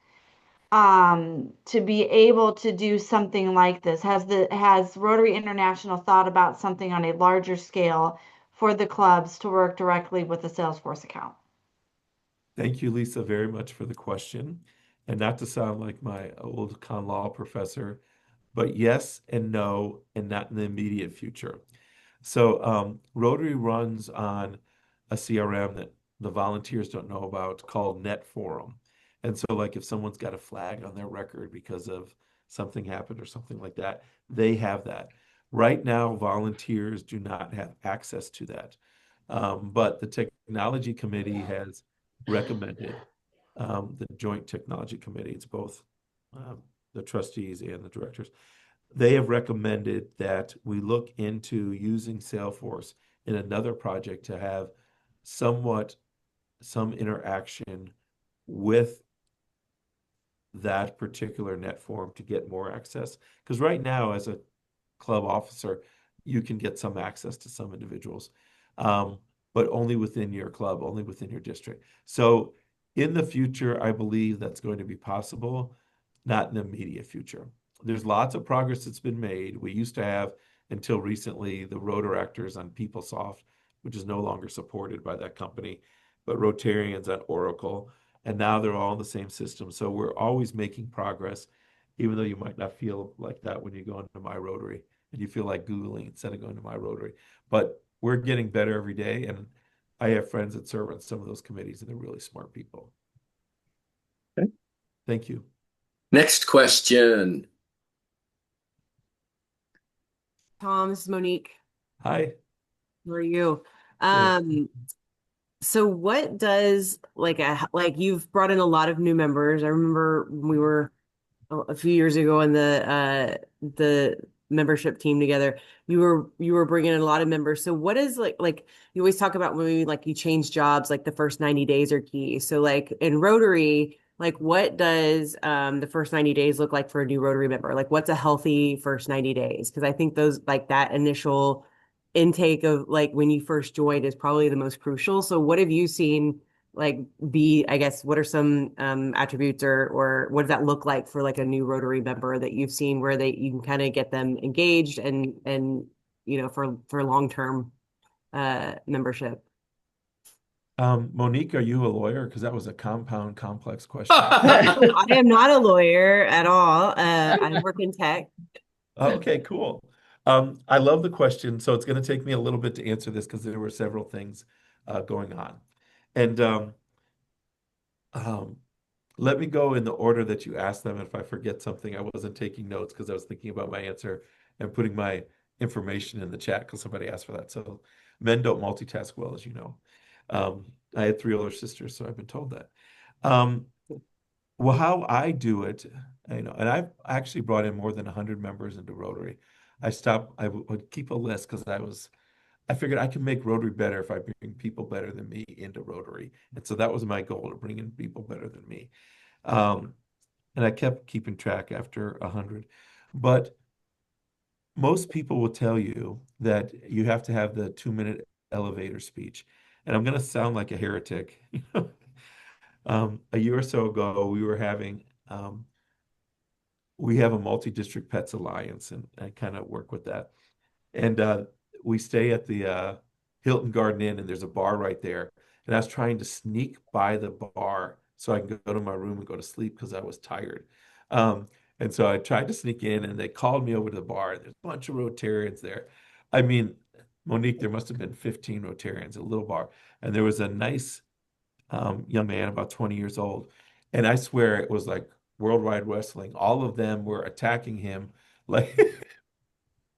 to be able to do something like this? Has Rotary International thought about something on a larger scale for the clubs to work directly with the Salesforce account? Thank you, Lisa, very much for the question. And not to sound like my old con law professor, but yes and no, and not in the immediate future. So Rotary runs on a CRM that the volunteers don't know about called NetForum. And so like if someone's got a flag on their record because of something happened or something like that, they have that. Right now, volunteers do not have access to that. But the technology committee has recommended, the joint technology committee, it's both the trustees and the directors, they have recommended that we look into using Salesforce in another project to have some interaction with that particular net form to get more access. Because right now, as a club officer, you can get some access to some individuals. but only within your club, only within your district. So in the future, I believe that's going to be possible, not in the immediate future. There's lots of progress that's been made. We used to have, until recently, the Rotaractors on PeopleSoft, which is no longer supported by that company, but Rotarians on Oracle. And now they're all in the same system. So we're always making progress, even though you might not feel like that when you go into My Rotary and you feel like Googling instead of going to My Rotary. But we're getting better every day. And I have friends that serve on some of those committees, and they're really smart people. Okay. Thank you. Next question. Tom, this is Monique. Hi. How are you? Good. So what does like you've brought in a lot of new members. I remember when we were a few years ago on the membership team together. You were bringing in a lot of members. So what is like you always talk about when you change jobs, like the first 90 days are key. So like in Rotary, like what does the first 90 days look like for a new Rotary member? Like what's a healthy first 90 days? Because I think those like that initial intake of like when you first joined is probably the most crucial. So what have you seen I guess what are some attributes or what does that look like for like a new Rotary member that you've seen where you can kind of get them engaged and for long-term membership? Monique, are you a lawyer? Because that was a compound, complex question. I am not a lawyer at all. I work in tech. Okay, cool. I love the question. So it's going to take me a little bit to answer this because there were several things going on. And let me go in the order that you asked them. If I forget something, I wasn't taking notes because I was thinking about my answer and putting my information in the chat because somebody asked for that. So men don't multitask well, as you know. I had 3 older sisters, so I've been told that. Well, how I do it, and I've actually brought in more than 100 members into Rotary. I would keep a list because I figured I can make Rotary better if I bring people better than me into Rotary. And so that was my goal, to bring in people better than me. And I kept keeping track after 100. But most people will tell you that you have to have the 2-minute elevator speech. And I'm going to sound like a heretic. A year or so ago, we have a multi-district pets alliance, and I kind of work with that. And we stay at the Hilton Garden Inn, and there's a bar right there. And I was trying to sneak by the bar so I can go to my room and go to sleep because I was tired. And so I tried to sneak in, and they called me over to the bar. And there's a bunch of Rotarians there. I mean, Monique, there must have been 15 Rotarians at a little bar. And there was a nice young man, about 20 years old. And I swear it was like Worldwide Wrestling. All of them were attacking him like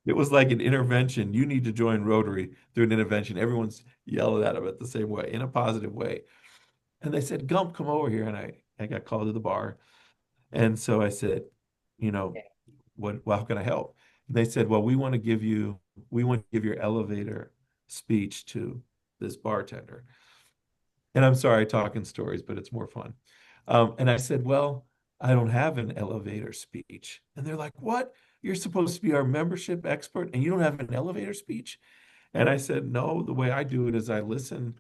it was like an intervention. You need to join Rotary through an intervention. Everyone's yelling at him at the same way, in a positive way. And they said, Gump, come over here. And I got called to the bar. And so I said, how can I help? And they said, well, we want to give your elevator speech to this bartender. And I'm sorry, I talk in stories, but it's more fun. And I said, well, I don't have an elevator speech. And they're like, what? You're supposed to be our membership expert and you don't have an elevator speech? And I said, no, the way I do it is I listen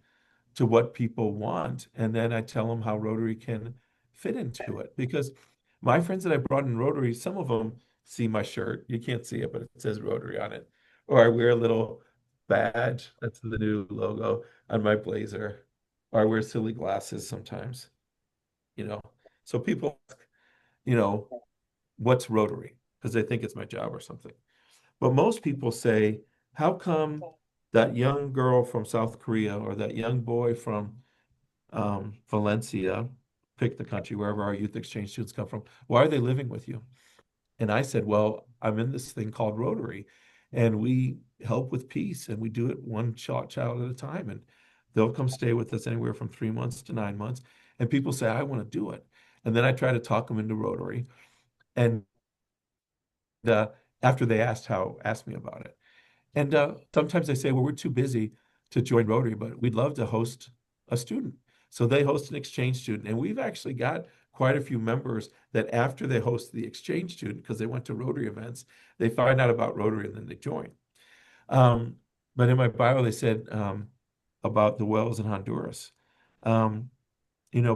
to what people want, and then I tell them how Rotary can fit into it. Because my friends that I brought in Rotary, some of them see my shirt. You can't see it, but it says Rotary on it. Or I wear a little badge. That's the new logo on my blazer. Or I wear silly glasses sometimes, So people ask, what's Rotary? Because they think it's my job or something. But most people say, how come that young girl from South Korea or that young boy from Valencia, pick the country, wherever our youth exchange students come from, why are they living with you? And I said, well, I'm in this thing called Rotary, and we help with peace, and we do it one child at a time. And they'll come stay with us anywhere from 3 months to 9 months. And people say, I want to do it. And then I try to talk them into Rotary. And after they asked me about it. And sometimes they say, well, we're too busy to join Rotary, but we'd love to host a student. So they host an exchange student. And we've actually got quite a few members that after they host the exchange student, because they went to Rotary events, they find out about Rotary and then they join. But in my bio, they said, about the wells in Honduras. Um,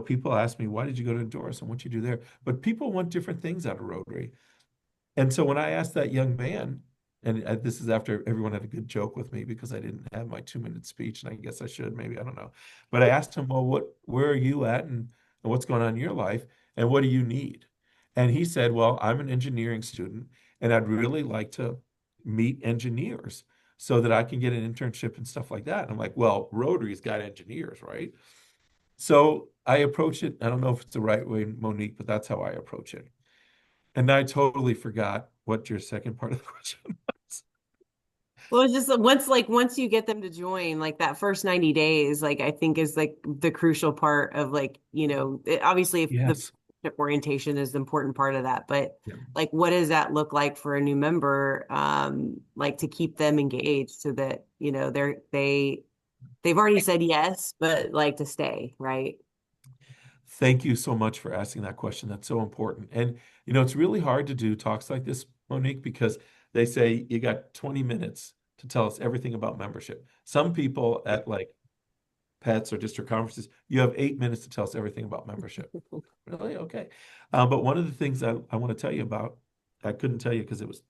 people ask me, why did you go to Honduras and what you do there? But people want different things out of Rotary. And so when I asked that young man, and this is after everyone had a good joke with me because I didn't have my 2-minute speech, and I guess I should, maybe, I don't know. But I asked him, well, where are you at and what's going on in your life and what do you need? And he said, well, I'm an engineering student and I'd really like to meet engineers so that I can get an internship and stuff like that. And I'm like, well, Rotary's got engineers, right? So I approach it. I don't know if it's the right way, Monique, but that's how I approach it. And I totally forgot what your second part of the question was. Well, it's just once you get them to join, like that first 90 days, like I think is like the crucial part of obviously if the Yes. orientation is the important part of that, but Yeah. like what does that look like for a new member, like to keep them engaged so that, they've already said yes, but like to stay, right? Thank you so much for asking that question. That's so important. And, it's really hard to do talks like this, Monique, because they say you got 20 minutes to tell us everything about membership. Some people at like pets or district conferences, you have 8 minutes to tell us everything about membership. Really? Okay. But one of the things I want to tell you about, I couldn't tell you because it was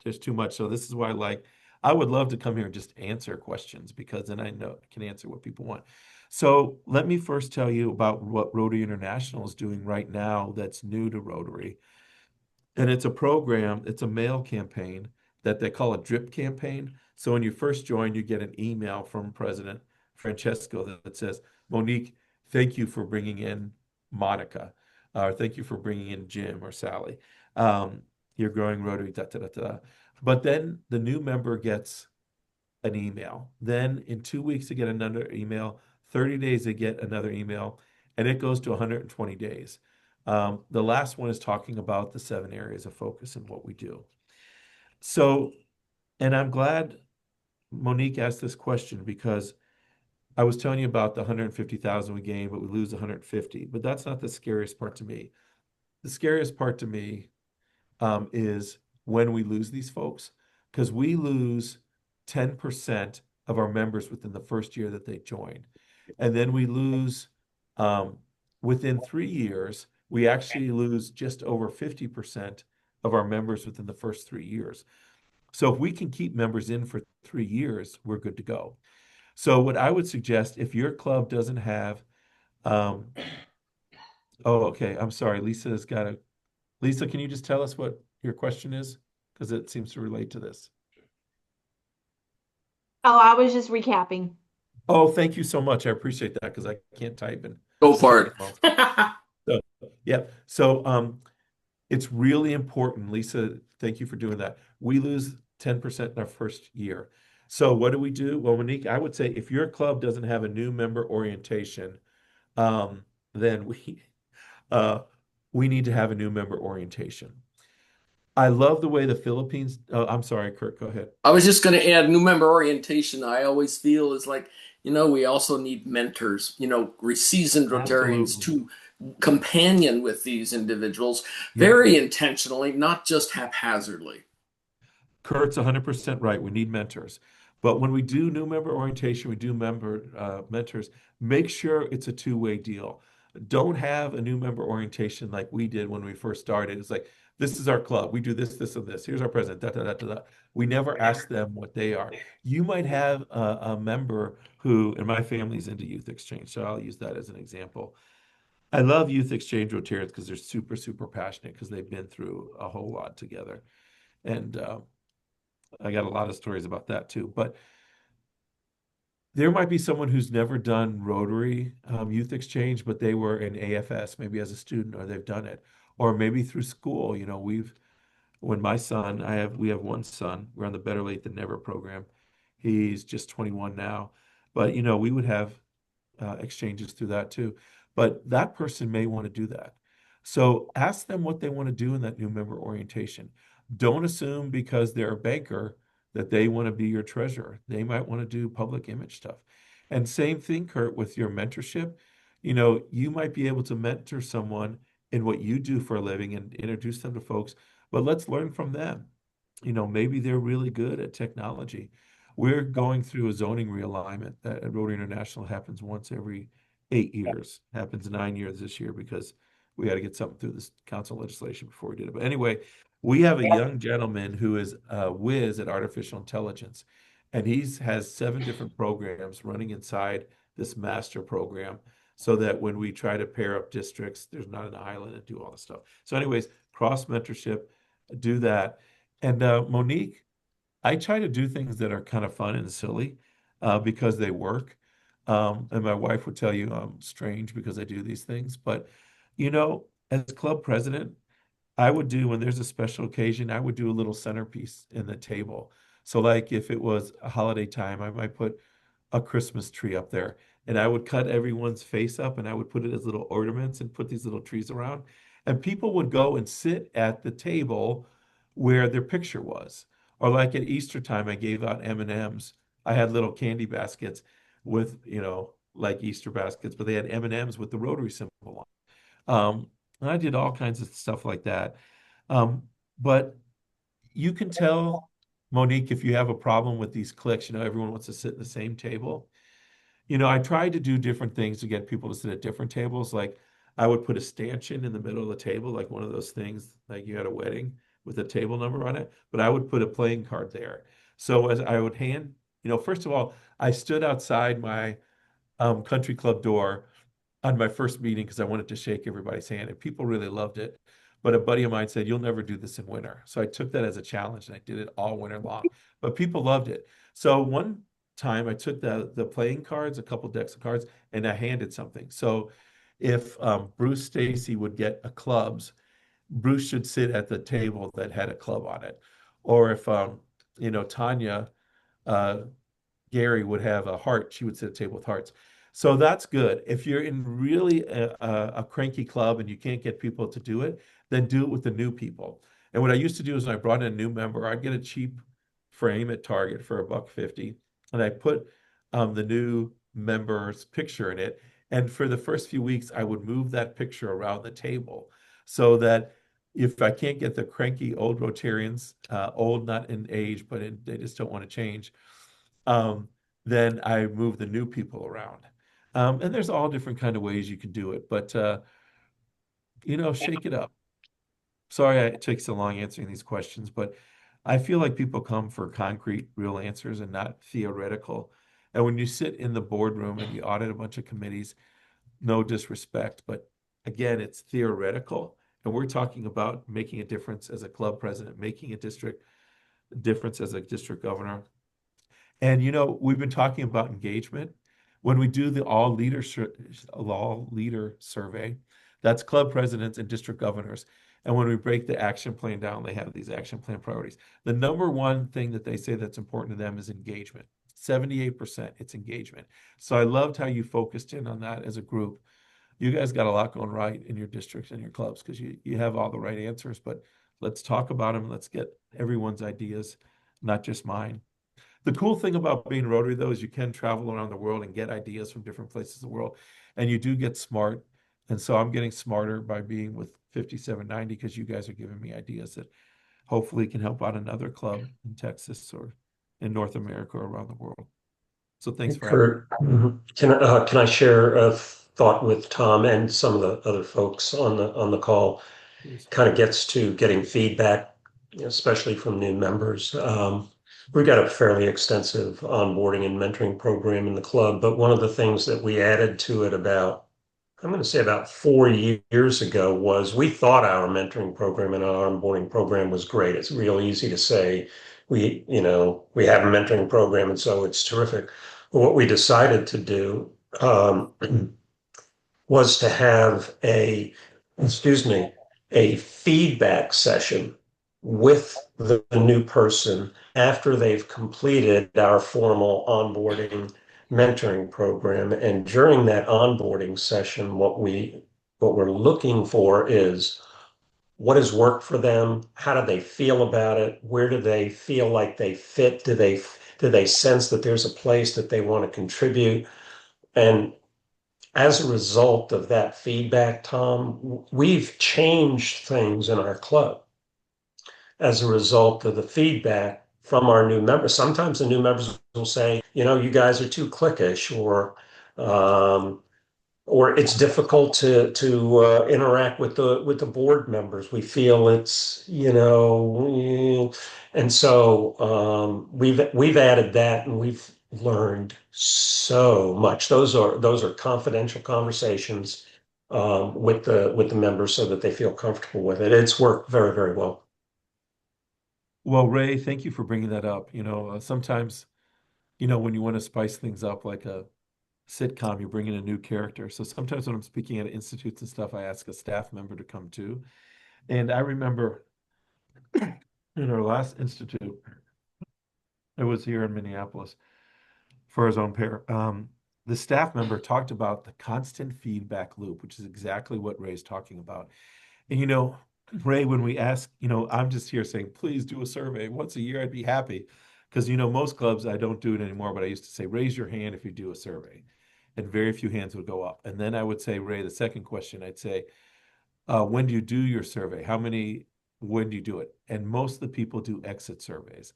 just too much. So this is why I would love to come here and just answer questions because then I know I can answer what people want. So let me first tell you about what Rotary International is doing right now that's new to Rotary. And it's a program, it's a mail campaign that they call a drip campaign. So when you first join, you get an email from President Francesco that says, Monique, thank you for bringing in Monica, or thank you for bringing in Jim or Sally. You're growing Rotary, da, da, da, da. But then the new member gets an email. Then in 2 weeks, they get another email. 30 days, they get another email, and it goes to 120 days. The last one is talking about the 7 areas of focus and what we do. So, and I'm glad Monique asked this question because I was telling you about the 150,000 we gain, but we lose 150. But that's not the scariest part to me. The scariest part to me is when we lose these folks, because we lose 10% of our members within the first year that they join. And then we lose, within 3 years, we actually lose just over 50% of our members within the first 3 years. So if we can keep members in for 3 years, we're good to go. So what I would suggest, if your club doesn't have, oh, okay, I'm sorry, Lisa, can you just tell us what your question is? Because it seems to relate to this. Oh, I was just recapping. Oh, thank you so much. I appreciate that because I can't type and Go for it. So, yeah. So it's really important, Lisa. Thank you for doing that. We lose 10% in our first year. So what do we do? Well, Monique, I would say if your club doesn't have a new member orientation, then we need to have a new member orientation. I love the way the Philippines. Oh, I'm sorry, Kurt, go ahead. I was just going to add new member orientation. I always feel is like, we also need mentors, seasoned Rotarians Absolutely. to companion with these individuals Yeah. very intentionally, not just haphazardly. Kurt's 100% right. We need mentors. But when we do new member orientation, we do mentors, make sure it's a two-way deal. Don't have a new member orientation like we did when we first started. It's like, this is our club. We do this, this, and this. Here's our president. Da, da, da, da, da. We never ask them what they are. You might have a member who, and my family's into youth exchange, so I'll use that as an example. I love youth exchange Rotarians because they're super, super passionate because they've been through a whole lot together. And I got a lot of stories about that too. But there might be someone who's never done Rotary Youth Exchange, but they were in AFS, maybe as a student, or they've done it, or maybe through school. When my son, we have one son, we're on the Better Late Than Never program. He's just 21 now, but we would have exchanges through that too. But that person may want to do that. So ask them what they want to do in that new member orientation. Don't assume because they're a banker that they want to be your treasurer. They might want to do public image stuff. And same thing, Kurt, with your mentorship. You might be able to mentor someone in what you do for a living and introduce them to folks, but let's learn from them. Maybe they're really good at technology. We're going through a zoning realignment that at Rotary International happens once every 8 years. Happens 9 years this year because we got to get something through this council legislation before we did it. But anyway, we have a young gentleman who is a whiz at artificial intelligence, and he's has 7 different programs running inside this master program so that when we try to pair up districts, there's not an island and do all this stuff. So anyways, cross mentorship, do that. And Monique, I try to do things that are kind of fun and silly because they work. And my wife would tell you I'm strange because I do these things. But, as club president, I would do, when there's a special occasion, I would do a little centerpiece in the table. So like if it was a holiday time, I might put a Christmas tree up there and I would cut everyone's face up and I would put it as little ornaments and put these little trees around. And people would go and sit at the table where their picture was. Or like at Easter time, I gave out M&Ms. I had little candy baskets with, like Easter baskets, but they had M&Ms with the Rotary symbol on. And I did all kinds of stuff like that. But you can tell, Monique, if you have a problem with these cliques, everyone wants to sit at the same table. I tried to do different things to get people to sit at different tables. Like I would put a stanchion in the middle of the table, like one of those things like you had a wedding with a table number on it, but I would put a playing card there. So as I would hand, first of all, I stood outside my country club door on my first meeting because I wanted to shake everybody's hand, and people really loved it. But a buddy of mine said, "You'll never do this in winter." So I took that as a challenge and I did it all winter long. But people loved it. So one time I took the playing cards, a couple decks of cards, and I handed something. So if Bruce Stacy would get a clubs, Bruce should sit at the table that had a club on it. Or if Tanya Gary would have a heart, she would sit at a table with hearts. So that's good. If you're in really a cranky club and you can't get people to do it, then do it with the new people. And what I used to do is when I brought in a new member, I'd get a cheap frame at Target for $1.50, and I put the new member's picture in it. And for the first few weeks, I would move that picture around the table so that if I can't get the cranky old Rotarians, old not in age, but they just don't want to change, then I move the new people around. And there's all different kind of ways you can do it, but shake it up. Sorry it takes so long answering these questions, but I feel like people come for concrete, real answers and not theoretical. And when you sit in the boardroom and you audit a bunch of committees, no disrespect, but again, it's theoretical. And we're talking about making a difference as a club president, making a difference as a district governor. And we've been talking about engagement. When we do the all leader survey, that's club presidents and district governors. And when we break the action plan down, they have these action plan priorities. The number one thing that they say that's important to them is engagement. 78%, it's engagement. So I loved how you focused in on that as a group. You guys got a lot going right in your districts and your clubs because you have all the right answers, but let's talk about them. Let's get everyone's ideas, not just mine. The cool thing about being Rotary, though, is you can travel around the world and get ideas from different places of the world, and you do get smart. And so I'm getting smarter by being with 5790 because you guys are giving me ideas that hopefully can help out another club in Texas or in North America or around the world. So thanks for having Kurt, can I share a thought with Tom and some of the other folks on the call? me. Kind of gets to getting feedback, especially from new members. We've got a fairly extensive onboarding and mentoring program in the club, but one of the things that we added to it I'm going to say about 4 years ago was we thought our mentoring program and our onboarding program was great. It's real easy to say we have a mentoring program and so it's terrific. But what we decided to do was to have a feedback session with the new person after they've completed our formal onboarding mentoring program. And during that onboarding session, what we're looking for is what has worked for them, how do they feel about it, where do they feel like they fit, do they sense that there's a place that they want to contribute. And as a result of that feedback, Tom, we've changed things in our club as a result of the feedback from our new members. Sometimes the new members will say, you guys are too cliquish, um, or it's difficult to interact with the board members. We feel it's, and so we've added that, and we've learned so much. Those are confidential conversations with the members so that they feel comfortable with it. It's worked very, very well. Well, Ray, thank you for bringing that up. Sometimes, when you want to spice things up like a sitcom, you bring in a new character. So sometimes when I'm speaking at institutes and stuff, I ask a staff member to come too. And I remember in our last institute, it was here in Minneapolis for his own pair. The staff member talked about the constant feedback loop, which is exactly what Ray's talking about. And Ray, when we ask, I'm just here saying, please do a survey once a year, I'd be happy. Because, most clubs, I don't do it anymore, but I used to say, raise your hand if you do a survey. And very few hands would go up. And then I would say, Ray, the second question, I'd say, when do you do your survey? When do you do it? And most of the people do exit surveys.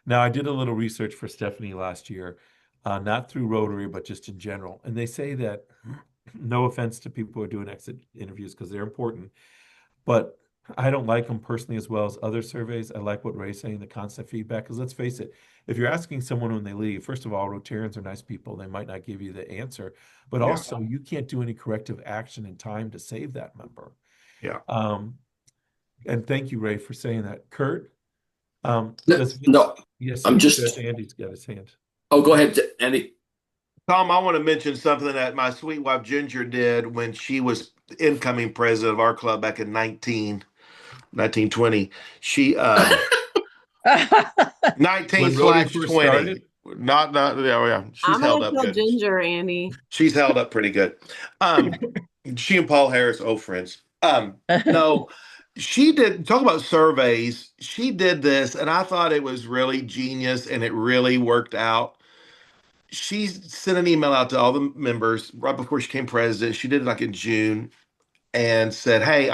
Now, I did a little research for Stephanie last year, not through Rotary, but just in general. And they say that, no offense to people who are doing exit interviews because they're important, but I don't like them personally as well as other surveys. I like what Ray's saying, the constant feedback, because let's face it, if you're asking someone when they leave, first of all, Rotarians are nice people. They might not give you the answer, but Yeah. also you can't do any corrective action in time to save that member. Yeah. And thank you, Ray, for saying that. Kurt, No, does Vince, no, yes, I'm just. there's Andy's got his hand. Oh, go ahead, Andy. Tom, I want to mention something that my sweet wife Ginger did when she was incoming president of our club back in 1920. She 19 When Rotary slash first 20. started? Not yeah. She's I'm held gonna up tell good. Ginger, Andy. She's held up pretty good. She and Paul Harris, old friends. No, she did talk about surveys. She did this, and I thought it was really genius, and it really worked out. She sent an email out to all the members right before she became president. She did it like in June and said, "Hey,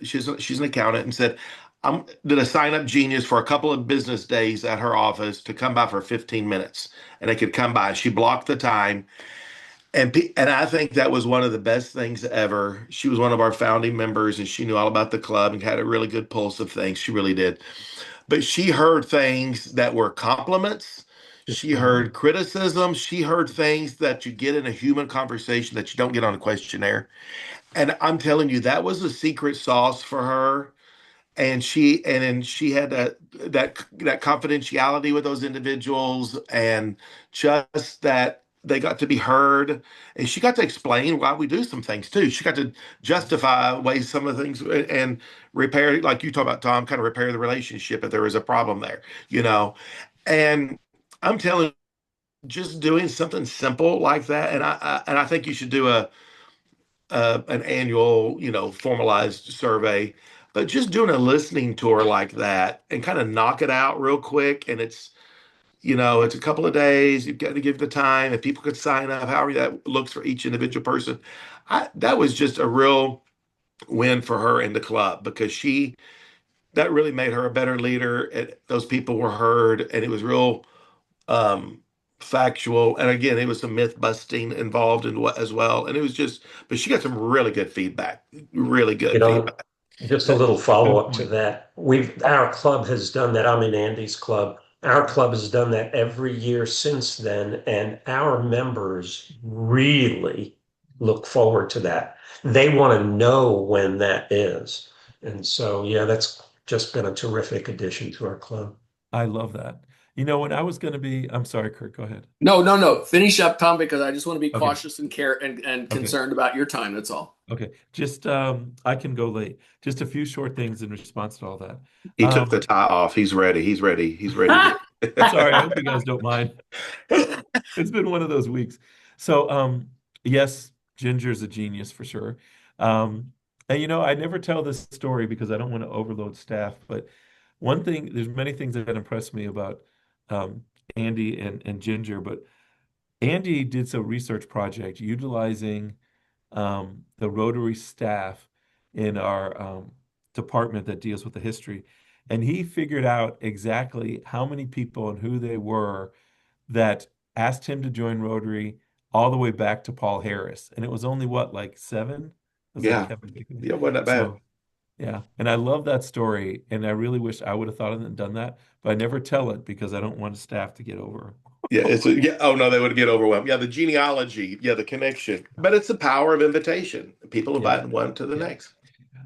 she's an accountant and said, I'm gonna sign up Genius for a couple of business days at her office to come by for 15 minutes, and they could come by." She blocked the time, and I think that was one of the best things ever. She was one of our founding members, and she knew all about the club and had a really good pulse of things. She really did. But she heard things that were compliments. She heard criticism. She heard things that you get in a human conversation that you don't get on a questionnaire. And I'm telling you, that was the secret sauce for her. And she had that confidentiality with those individuals, and just that they got to be heard, and she got to explain why we do some things too. She got to justify ways some of the things and repair, like you talk about, Tom, kind of repair the relationship if there was a problem there, you know. And I'm telling you, just doing something simple like that, and I think you should do an annual, formalized survey, but just doing a listening tour like that and kind of knock it out real quick. And it's a couple of days. You've got to give the time, and people could sign up, however that looks for each individual person. That was just a real win for her in the club because that really made her a better leader. And those people were heard, and it was real um, factual. And again, it was some myth busting involved in what as well. And it was but she got some really good feedback, really good feedback. Just a little Good follow-up to point. that. Our club has done that. I'm in Andy's club. Our club has done that every year since then, and our members really look forward to that. They want to know when that is. And so, yeah, that's just been a terrific addition to our club. I love that. When I was going to be, I'm sorry, Kurt, go ahead. No. Finish up, Tom, because I just want to be Okay. cautious and care and Okay. concerned about your time. That's all. Okay. Just, I can go late. Just a few short things in response to all that. He took the tie off. He's ready. He's ready. Sorry, I hope you guys don't mind. It's been one of those weeks. So, yes, Ginger's a genius for sure. And I never tell this story because I don't want to overload staff, but one thing, there's many things that impressed me about Andy and Ginger, but Andy did some research project utilizing the Rotary staff in our department that deals with the history. And he figured out exactly how many people and who they were that asked him to join Rotary all the way back to Paul Harris. And it was only what, like seven? It was like Yeah. Kevin Pickney. Yeah, wasn't that bad. So yeah. And I love that story. And I really wish I would have thought of it and done that, but I never tell it because I don't want staff to get over. Yeah, yeah. Oh no, they would get overwhelmed. Yeah, the genealogy, yeah, the connection. But it's the power of invitation. People Yeah. invite one to the Yeah. next.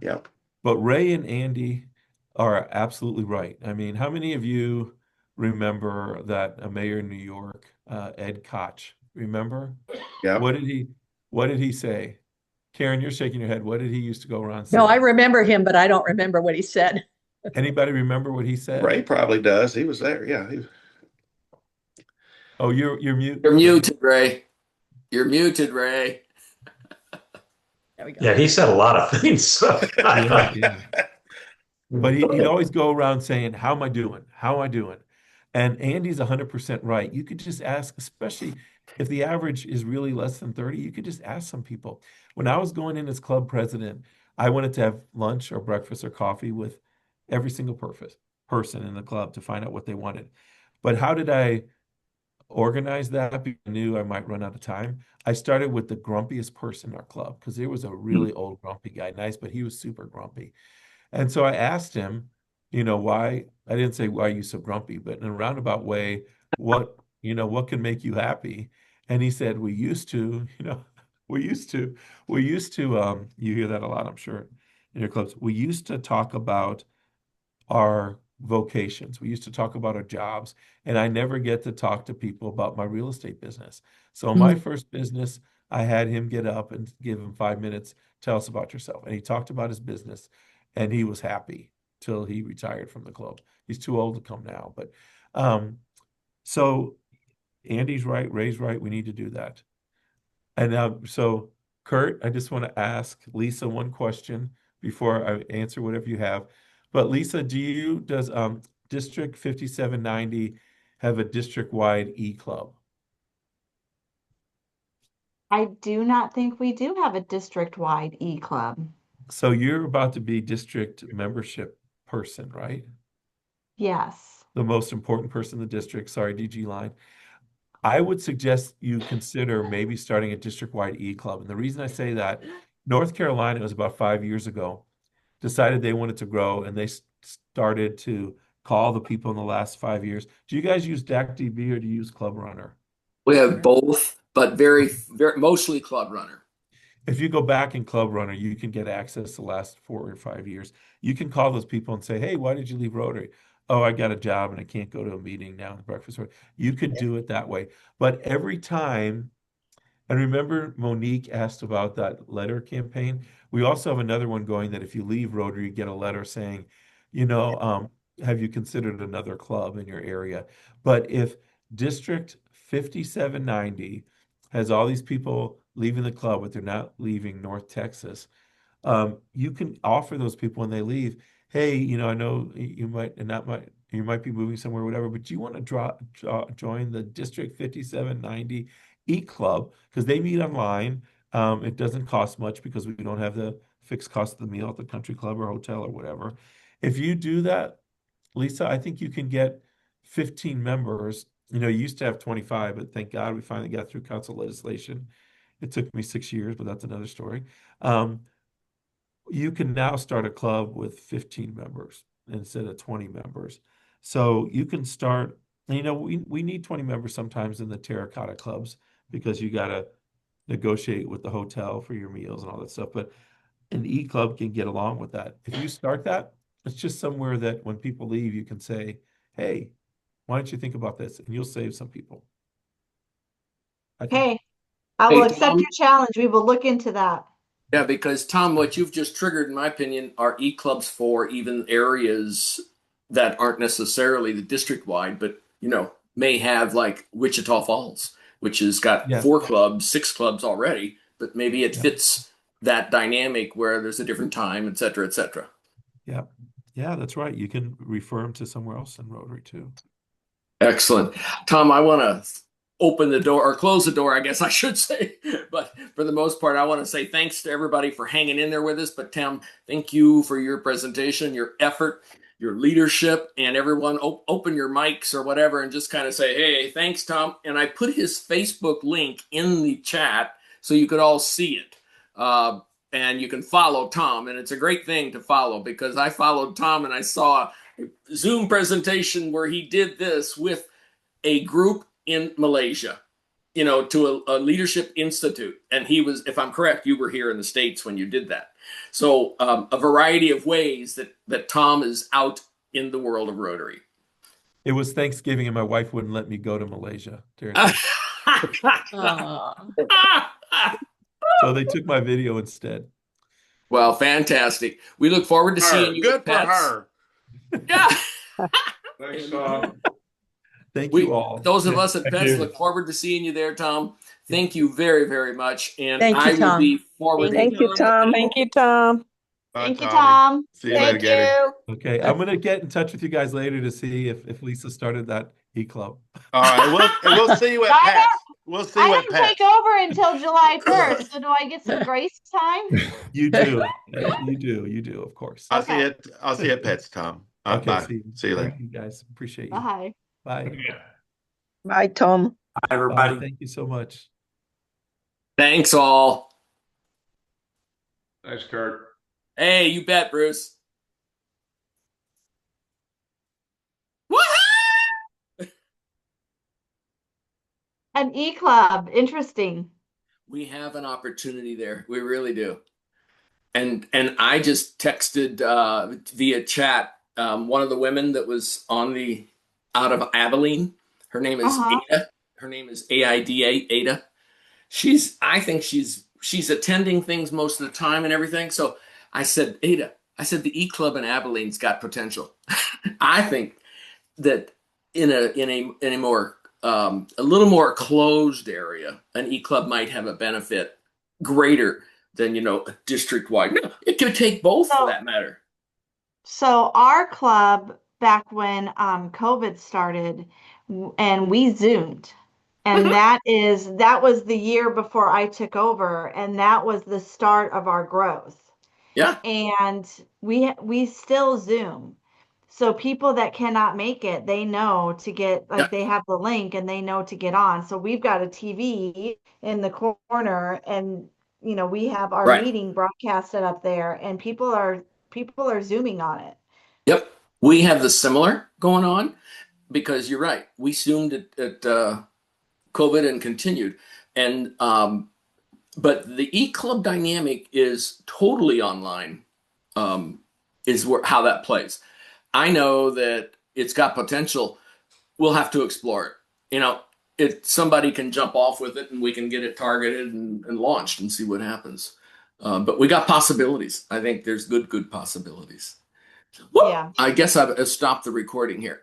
Yeah. But Ray and Andy are absolutely right. I mean, how many of you remember that a mayor in New York, Ed Koch, remember? Yeah. What did he say? Karen, you're shaking your head. What did he used to go around No, I saying? remember him, but I don't remember what he said. Anybody remember what he said? Ray probably does. He was there. Yeah. Oh, you're mute. You're muted, Ray. You're muted, Ray. There we go. Yeah, he said a lot of things. So Yeah. But he'd always go around saying, "How am I doing? How am I doing?" And Andy's 100% right. You could just ask, especially if the average is really less than 30, you could just ask some people. When I was going in as club president, I wanted to have lunch or breakfast or coffee with every single person in the club to find out what they wanted. But how did I organize that? Because I knew I might run out of time. I started with the grumpiest person in our club because there was a really old grumpy guy, nice, but he was super grumpy. And so I asked him, why, I didn't say, why are you so grumpy, but in a roundabout way, what can make you happy? And he said, we used to, you hear that a lot, I'm sure, in your clubs. We used to talk about our vocations. We used to talk about our jobs, and I never get to talk to people about my real estate business. So my first business, I had him get up and give him 5 minutes, tell us about yourself. And he talked about his business, and he was happy till he retired from the club. He's too old to come now, but so Andy's right, Ray's right. We need to do that. And so Kurt, I just want to ask Lisa one question before I answer whatever you have. But Lisa, does District 5790 have a district-wide e-club? I do not think we do have a district-wide e-club. So you're about to be district membership person, right? Yes. The most important person in the district. Sorry, DG line. I would suggest you consider maybe starting a district-wide e-club. And the reason I say that, North Carolina, it was about 5 years ago, decided they wanted to grow, and they started to call the people in the last 5 years. Do you guys use DACDB or do you use Club Runner? We have both, but very, very mostly Club Runner. If you go back in Club Runner, you can get access to the last 4 or 5 years. You can call those people and say, hey, why did you leave Rotary? Oh, I got a job and I can't go to a meeting now in the breakfast room. You could do it that way. But every time, and remember Monique asked about that letter campaign. We also have another one going that if you leave Rotary, you get a letter saying, have you considered another club in your area? But if District 5790 has all these people leaving the club, but they're not leaving North Texas, you can offer those people when they leave, hey, I know you might be moving somewhere, whatever, but do you want to join the District 5790 e-club? Because they meet online. It doesn't cost much because we don't have the fixed cost of the meal at the country club or hotel or whatever. If you do that, Lisa, I think you can get 15 members. You used to have 25, but thank God we finally got through council legislation. It took me 6 years, but that's another story. You can now start a club with 15 members instead of 20 members. So you can start, we need 20 members sometimes in the terracotta clubs because you got to negotiate with the hotel for your meals and all that stuff. But an e-club can get along with that. If you start that, it's just somewhere that when people leave, you can say, hey, why don't you think about this? And you'll save some people. Okay, I will accept your challenge. We will look into that. Yeah, because Tom, what you've just triggered, in my opinion, are e-clubs for even areas that aren't necessarily the district-wide, but, may have like Wichita Falls, which has got 4 clubs, 6 clubs already, but maybe it fits that dynamic where there's a different time, et cetera, et cetera. Yeah. Yeah, that's right. You can refer them to somewhere else in Rotary too. Excellent. Tom, I want to open the door, or close the door, I guess I should say. But for the most part, I want to say thanks to everybody for hanging in there with us. But Tom, thank you for your presentation, your effort. your leadership, and everyone open your mics or whatever and just kind of say, hey, thanks, Tom. And I put his Facebook link in the chat so you could all see it. And you can follow Tom. And it's a great thing to follow, because I followed Tom and I saw a Zoom presentation where he did this with a group in Malaysia, to a leadership institute. And he was, if I'm correct, you were here in the States when you did that. So a variety of ways that Tom is out in the world of Rotary. It was Thanksgiving and my wife wouldn't let me go to Malaysia during so they took my video instead. Well, fantastic. We look forward to seeing you. Good for pets. her. Yeah. Thanks, Tom. Thank you all. Those of us at Thank Pets you. look forward to seeing you there, Tom. Thank you very, very much. And Thank you, I will Tom. be forwarding. Thank you, Tom. Thank you, Tom. Bye, Thank you, Tommy. Tom. See you later, Gator. Okay, I'm gonna get in touch with you guys later to see if Lisa started that e-club. All right, we'll see you at I Pets. We'll see I you at don't Pets. take over until July 1st, so do I get some grace time? You do, you do, of course. I'll see you at Pets, Tom. Okay, Bye. See you later. Thank you guys. Appreciate you. Bye. Bye. Bye, Tom. Hi, everybody. Bye. Thank you so much. Thanks all. Thanks, Kurt. Hey, you bet, Bruce. Woohoo! An e-club, interesting. We have an opportunity there. We really do. And I just texted via chat one of the women that was out of Abilene. Her name is Ada. Her name is AIDA, Ada. I think she's attending things most of the time and everything. So I said, Ada, the E-Club in Abilene's got potential. I think that in a more a little more closed area, an E-Club might have a benefit greater than a district-wide. No, it could take both for that matter. So our club, back when COVID started, and we Zoomed. And that was the year before I took over, and that was the start of our growth. Yeah. And we still Zoom. So people that cannot make it, they know to get, they have the link and they know to get on. So we've got a TV in the corner, and we have our meeting broadcasted up there, and people are Zooming on it. Yep. We have the similar going on, because you're right. We Zoomed at COVID and continued. And but the E-Club dynamic is totally online, is how that plays. I know that it's got potential. We'll have to explore it. Somebody can jump off with it and we can get it targeted and launched and see what happens. But we got possibilities. I think there's good possibilities. Yeah. I guess I've stopped the recording here.